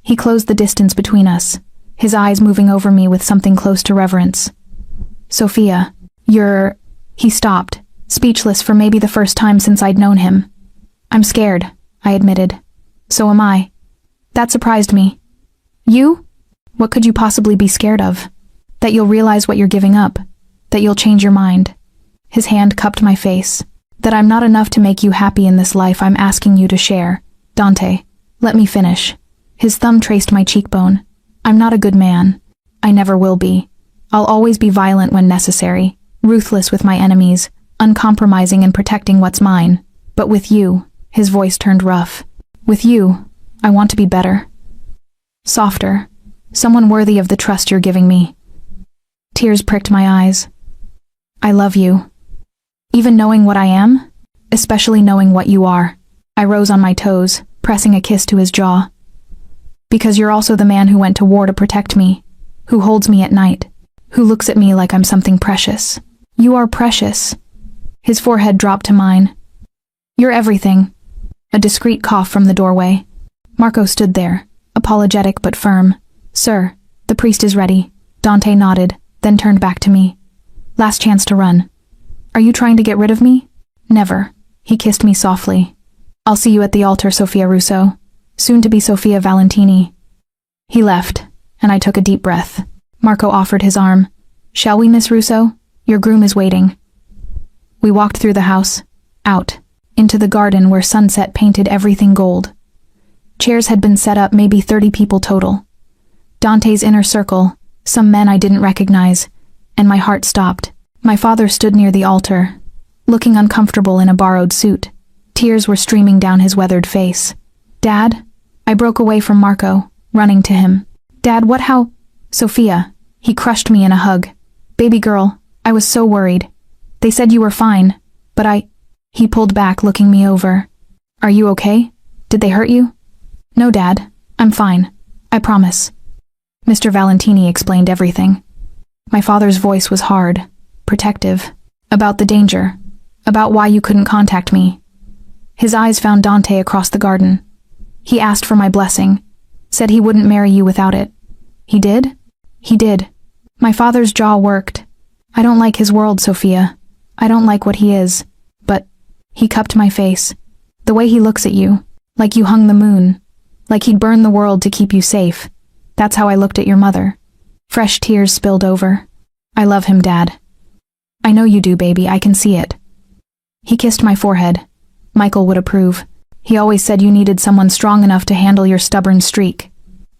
He closed the distance between us, his eyes moving over me with something close to reverence. Sophia, you're... He stopped, speechless for maybe the first time since I'd known him. I'm scared, I admitted. So am I. That surprised me. You? What could you possibly be scared of? That you'll realize what you're giving up. That you'll change your mind. His hand cupped my face. That I'm not enough to make you happy in this life I'm asking you to share. Dante, let me finish. His thumb traced my cheekbone. I'm not a good man. I never will be. I'll always be violent when necessary, ruthless with my enemies, uncompromising in protecting what's mine. But with you, his voice turned rough. With you, I want to be better. Softer. Someone worthy of the trust you're giving me. Tears pricked my eyes. I love you. Even knowing what I am, especially knowing what you are. I rose on my toes, pressing a kiss to his jaw. Because you're also the man who went to war to protect me, who holds me at night, who looks at me like I'm something precious. You are precious. His forehead dropped to mine. You're everything. A discreet cough from the doorway. Marco stood there, apologetic but firm. Sir, the priest is ready. Dante nodded, then turned back to me. Last chance to run. Are you trying to get rid of me? Never. He kissed me softly. I'll see you at the altar, Sofia Russo. Soon to be Sofia Valentini. He left, and I took a deep breath. Marco offered his arm. Shall we, Miss Russo? Your groom is waiting. We walked through the house, out, into the garden where sunset painted everything gold. Chairs had been set up, maybe 30 people total. Dante's inner circle, some men I didn't recognize, and my heart stopped. My father stood near the altar, looking uncomfortable in a borrowed suit. Tears were streaming down his weathered face. Dad? I broke away from Marco, running to him. Dad, what, how? Sophia. He crushed me in a hug. Baby girl, I was so worried. They said you were fine, but He pulled back, looking me over. Are you okay? Did they hurt you? No, Dad. I'm fine. I promise. Mr. Valentini explained everything. My father's voice was hard, protective, about the danger, about why you couldn't contact me. His eyes found Dante across the garden. He asked for my blessing, said he wouldn't marry you without it. He did? He did. My father's jaw worked. I don't like his world, Sophia. I don't like what he is. But he cupped my face. The way he looks at you, like you hung the moon, like he'd burn the world to keep you safe. That's how I looked at your mother. Fresh tears spilled over. I love him, Dad. I know you do, baby. I can see it. He kissed my forehead. Michael would approve. He always said you needed someone strong enough to handle your stubborn streak.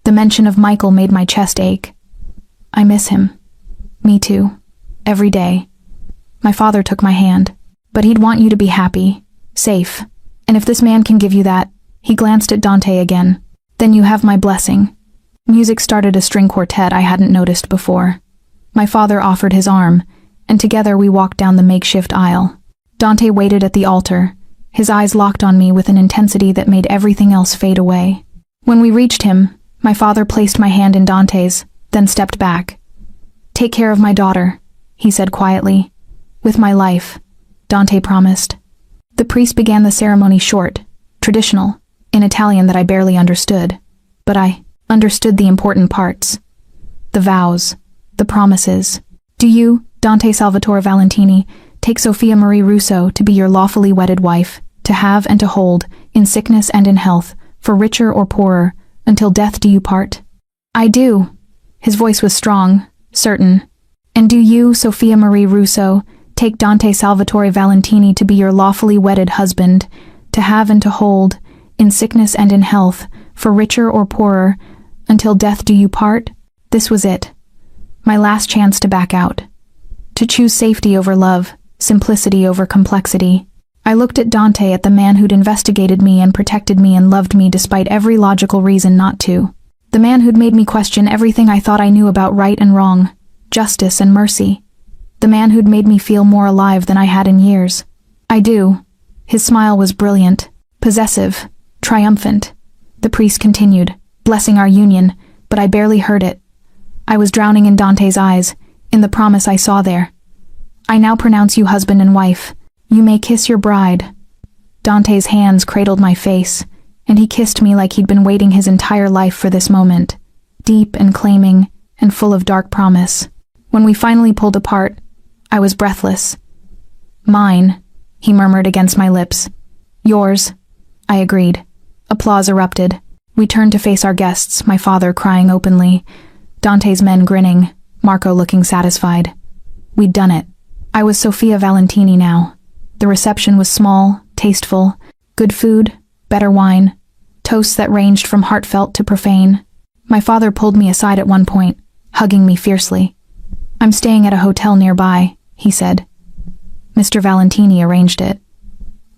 The mention of Michael made my chest ache. I miss him. Me too. Every day. My father took my hand. But he'd want you to be happy, safe. And if this man can give you that, he glanced at Dante again. Then you have my blessing. Music started a string quartet I hadn't noticed before. My father offered his arm, and together we walked down the makeshift aisle. Dante waited at the altar, his eyes locked on me with an intensity that made everything else fade away. When we reached him, my father placed my hand in Dante's, then stepped back. Take care of my daughter, he said quietly. With my life, Dante promised. The priest began the ceremony short, traditional, in Italian that I barely understood, but I understood the important parts. The vows, the promises. Do you, Dante Salvatore Valentini, take Sophia Marie Russo to be your lawfully wedded wife, to have and to hold, in sickness and in health, for richer or poorer, until death do you part? I do. His voice was strong, certain. And do you, Sophia Marie Russo, take Dante Salvatore Valentini to be your lawfully wedded husband, to have and to hold, in sickness and in health, for richer or poorer, until death do you part? This was it. My last chance to back out. To choose safety over love, simplicity over complexity. I looked at Dante, at the man who'd investigated me and protected me and loved me despite every logical reason not to. The man who'd made me question everything I thought I knew about right and wrong, justice and mercy. The man who'd made me feel more alive than I had in years. I do. His smile was brilliant, possessive, triumphant. The priest continued, blessing our union, but I barely heard it. I was drowning in Dante's eyes, in the promise I saw there. I now pronounce you husband and wife. You may kiss your bride. Dante's hands cradled my face, and he kissed me like he'd been waiting his entire life for this moment, deep and claiming, and full of dark promise. When we finally pulled apart, I was breathless. Mine, he murmured against my lips. Yours, I agreed. Applause erupted. We turned to face our guests, my father crying openly, Dante's men grinning, Marco looking satisfied. We'd done it. I was Sophia Valentini now. The reception was small, tasteful, good food, better wine, toasts that ranged from heartfelt to profane. My father pulled me aside at one point, hugging me fiercely. I'm staying at a hotel nearby, he said. Mr. Valentini arranged it.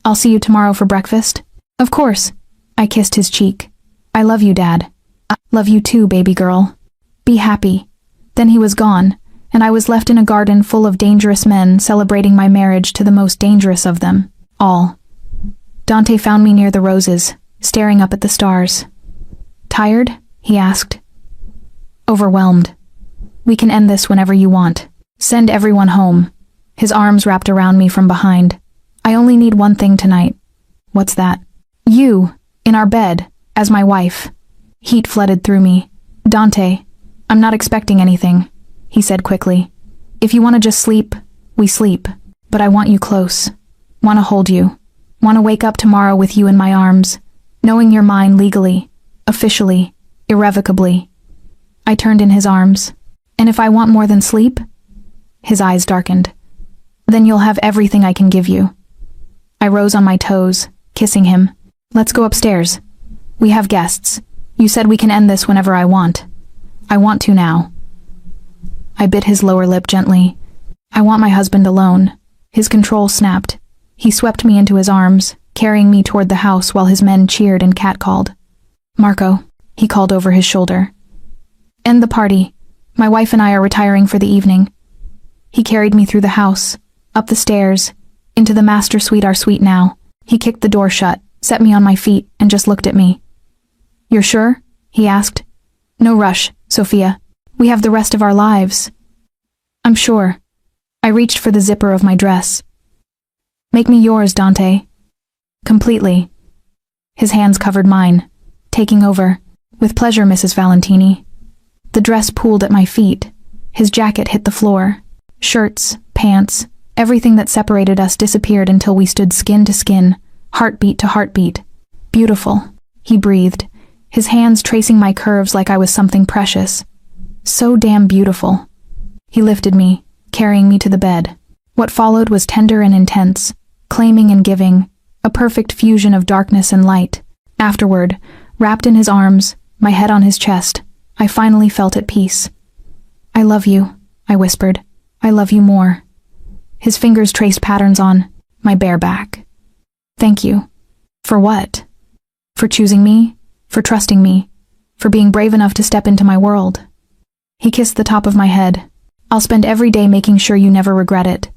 I'll see you tomorrow for breakfast? Of course. I kissed his cheek. I love you, Dad. I love you too, baby girl. Be happy. Then he was gone, and I was left in a garden full of dangerous men celebrating my marriage to the most dangerous of them, all. Dante found me near the roses, staring up at the stars. Tired? He asked. Overwhelmed. We can end this whenever you want. Send everyone home. His arms wrapped around me from behind. I only need one thing tonight. What's that? You, in our bed, as my wife. Heat flooded through me. Dante, I'm not expecting anything, he said quickly. If you want to just sleep, we sleep. But I want you close. Want to hold you. Want to wake up tomorrow with you in my arms, knowing you're mine legally, officially, irrevocably. I turned in his arms. And if I want more than sleep? His eyes darkened. Then you'll have everything I can give you. I rose on my toes, kissing him. Let's go upstairs. We have guests. You said we can end this whenever I want. I want to now. I bit his lower lip gently. I want my husband alone. His control snapped. He swept me into his arms, carrying me toward the house while his men cheered and catcalled. Marco, he called over his shoulder. End the party. My wife and I are retiring for the evening. He carried me through the house, up the stairs, into the master suite, our suite now. He kicked the door shut, set me on my feet, and just looked at me. You're sure? He asked. No rush, Sophia. We have the rest of our lives. I'm sure. I reached for the zipper of my dress. Make me yours, Dante. Completely. His hands covered mine, taking over. With pleasure, Mrs. Valentini. The dress pooled at my feet. His jacket hit the floor. Shirts, pants, everything that separated us disappeared until we stood skin to skin, heartbeat to heartbeat. Beautiful, he breathed, his hands tracing my curves like I was something precious. So damn beautiful. He lifted me, carrying me to the bed. What followed was tender and intense, claiming and giving, a perfect fusion of darkness and light. Afterward, wrapped in his arms, my head on his chest, I finally felt at peace. I love you, I whispered. I love you more. His fingers traced patterns on my bare back. Thank you. For what? For choosing me, for trusting me, for being brave enough to step into my world. He kissed the top of my head. I'll spend every day making sure you never regret it.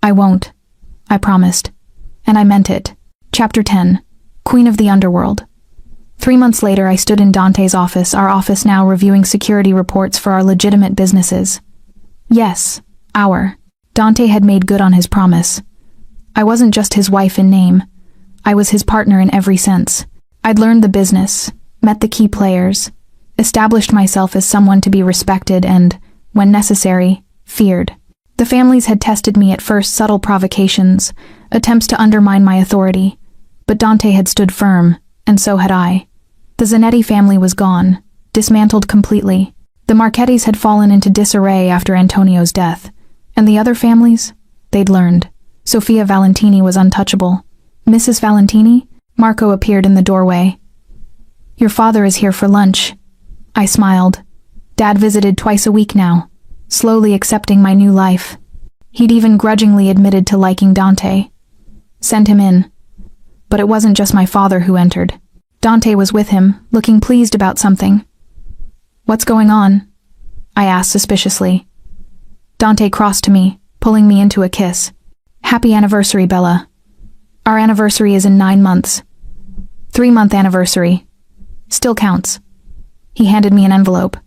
I won't, I promised. And I meant it. Chapter 10. Queen of the Underworld. 3 months later, I stood in Dante's office, our office now reviewing security reports for our legitimate businesses. Yes, our. Dante had made good on his promise. I wasn't just his wife in name. I was his partner in every sense. I'd learned the business, met the key players, established myself as someone to be respected and, when necessary, feared. The families had tested me at first, subtle provocations, attempts to undermine my authority, but Dante had stood firm, and so had I. The Zanetti family was gone, dismantled completely. The Marchettis had fallen into disarray after Antonio's death, and the other families, they'd learned. Sophia Valentini was untouchable. Mrs. Valentini? Marco appeared in the doorway. Your father is here for lunch. I smiled. Dad visited twice a week now, slowly accepting my new life. He'd even grudgingly admitted to liking Dante. Send him in. But it wasn't just my father who entered. Dante was with him, looking pleased about something. What's going on? I asked suspiciously. Dante crossed to me, pulling me into a kiss. Happy anniversary, Bella. Our anniversary is in 9 months. 3-month anniversary. Still counts. He handed me an envelope.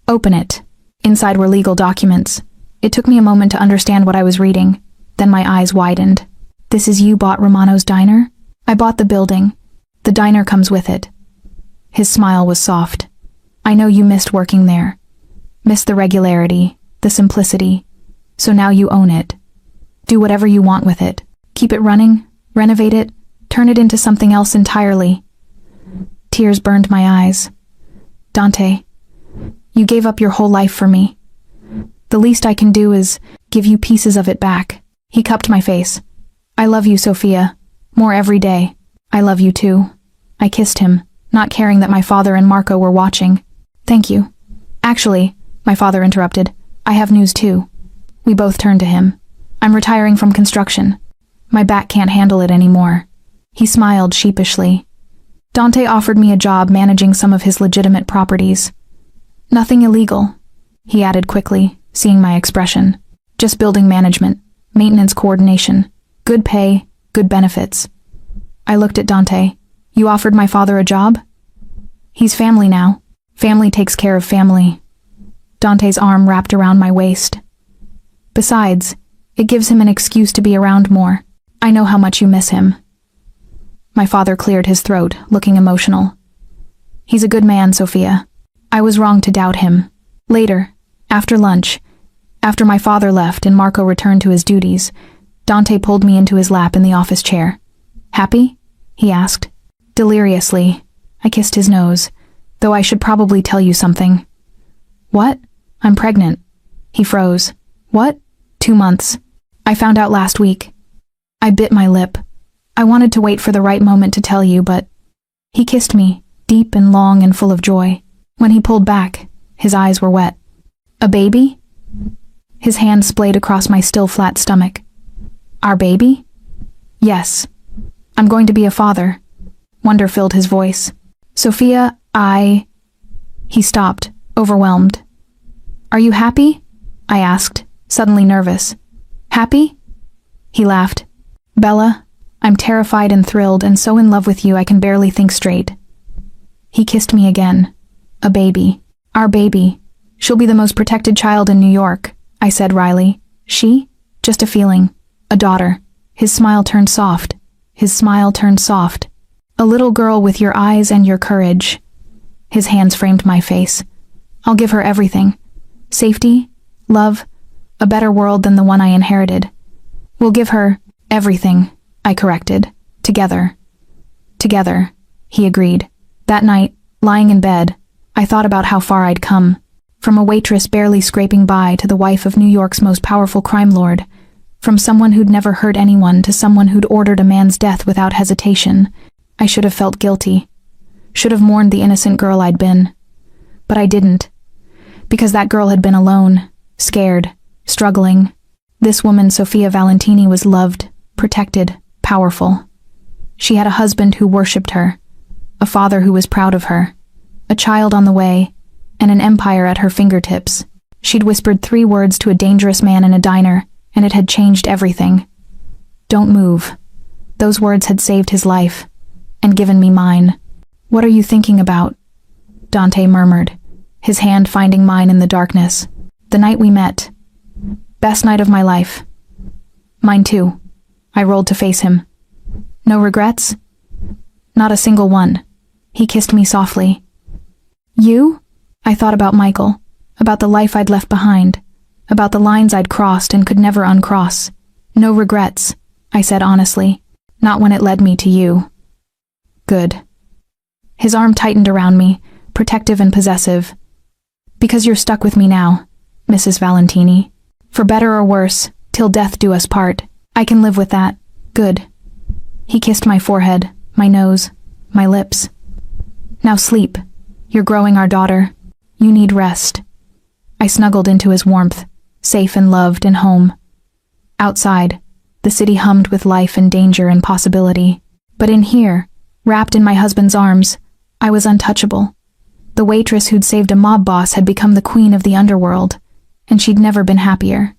Open it. Inside were legal documents. It took me a moment to understand what I was reading. Then my eyes widened. This is you bought Romano's diner? I bought the building. The diner comes with it. His smile was soft. I know you missed working there. Missed the regularity, the simplicity. So now you own it. Do whatever you want with it. Keep it running, renovate it, turn it into something else entirely. Tears burned my eyes. Dante, you gave up your whole life for me. The least I can do is give you pieces of it back. He cupped my face. I love you, Sophia. More every day. I love you too. I kissed him, not caring that my father and Marco were watching. Thank you. Actually, my father interrupted, I have news too. We both turned to him. I'm retiring from construction. My back can't handle it anymore. He smiled sheepishly. Dante offered me a job managing some of his legitimate properties. Nothing illegal, he added quickly, seeing my expression. Just building management, maintenance coordination, good pay, good benefits. I looked at Dante. You offered my father a job? He's family now. Family takes care of family. Dante's arm wrapped around my waist. Besides, it gives him an excuse to be around more. I know how much you miss him. My father cleared his throat, looking emotional. He's a good man, Sophia. I was wrong to doubt him. Later, after lunch, after my father left and Marco returned to his duties, Dante pulled me into his lap in the office chair. Happy? He asked. Deliriously. I kissed his nose, though I should probably tell you something. What? I'm pregnant. He froze. What? 2 months. I found out last week. I bit my lip. I wanted to wait for the right moment to tell you, but he kissed me, deep and long and full of joy. When he pulled back, his eyes were wet. A baby? His hand splayed across my still flat stomach. Our baby? Yes. I'm going to be a father. Wonder filled his voice. Sophia, He stopped, overwhelmed. Are you happy? I asked, suddenly nervous. Happy? He laughed. Bella, I'm terrified and thrilled and so in love with you I can barely think straight. He kissed me again. A baby. Our baby. She'll be the most protected child in New York, I said wryly. She? Just a feeling. A daughter. His smile turned soft. A little girl with your eyes and your courage. His hands framed my face. I'll give her everything. Safety, love, a better world than the one I inherited. We'll give her everything, I corrected. Together. Together, he agreed. That night, lying in bed, I thought about how far I'd come. From a waitress barely scraping by to the wife of New York's most powerful crime lord. From someone who'd never hurt anyone to someone who'd ordered a man's death without hesitation. I should have felt guilty. Should have mourned the innocent girl I'd been. But I didn't. Because that girl had been alone, scared, struggling. This woman, Sophia Valentini, was loved, protected, powerful. She had a husband who worshipped her, a father who was proud of her, a child on the way, and an empire at her fingertips. She'd whispered 3 words to a dangerous man in a diner, and it had changed everything. Don't move. Those words had saved his life, and given me mine. What are you thinking about? Dante murmured, his hand finding mine in the darkness. The night we met. Best night of my life. Mine too. I rolled to face him. No regrets? Not a single one. He kissed me softly. You? I thought about Michael, about the life I'd left behind, about the lines I'd crossed and could never uncross. No regrets, I said honestly. Not when it led me to you. Good. His arm tightened around me, protective and possessive. Because you're stuck with me now, Mrs. Valentini. For better or worse, till death do us part. I can live with that. Good. He kissed my forehead, my nose, my lips. Now sleep. You're growing our daughter. You need rest. I snuggled into his warmth, safe and loved and home. Outside, the city hummed with life and danger and possibility. But in here, wrapped in my husband's arms, I was untouchable. The waitress who'd saved a mob boss had become the queen of the underworld, and she'd never been happier.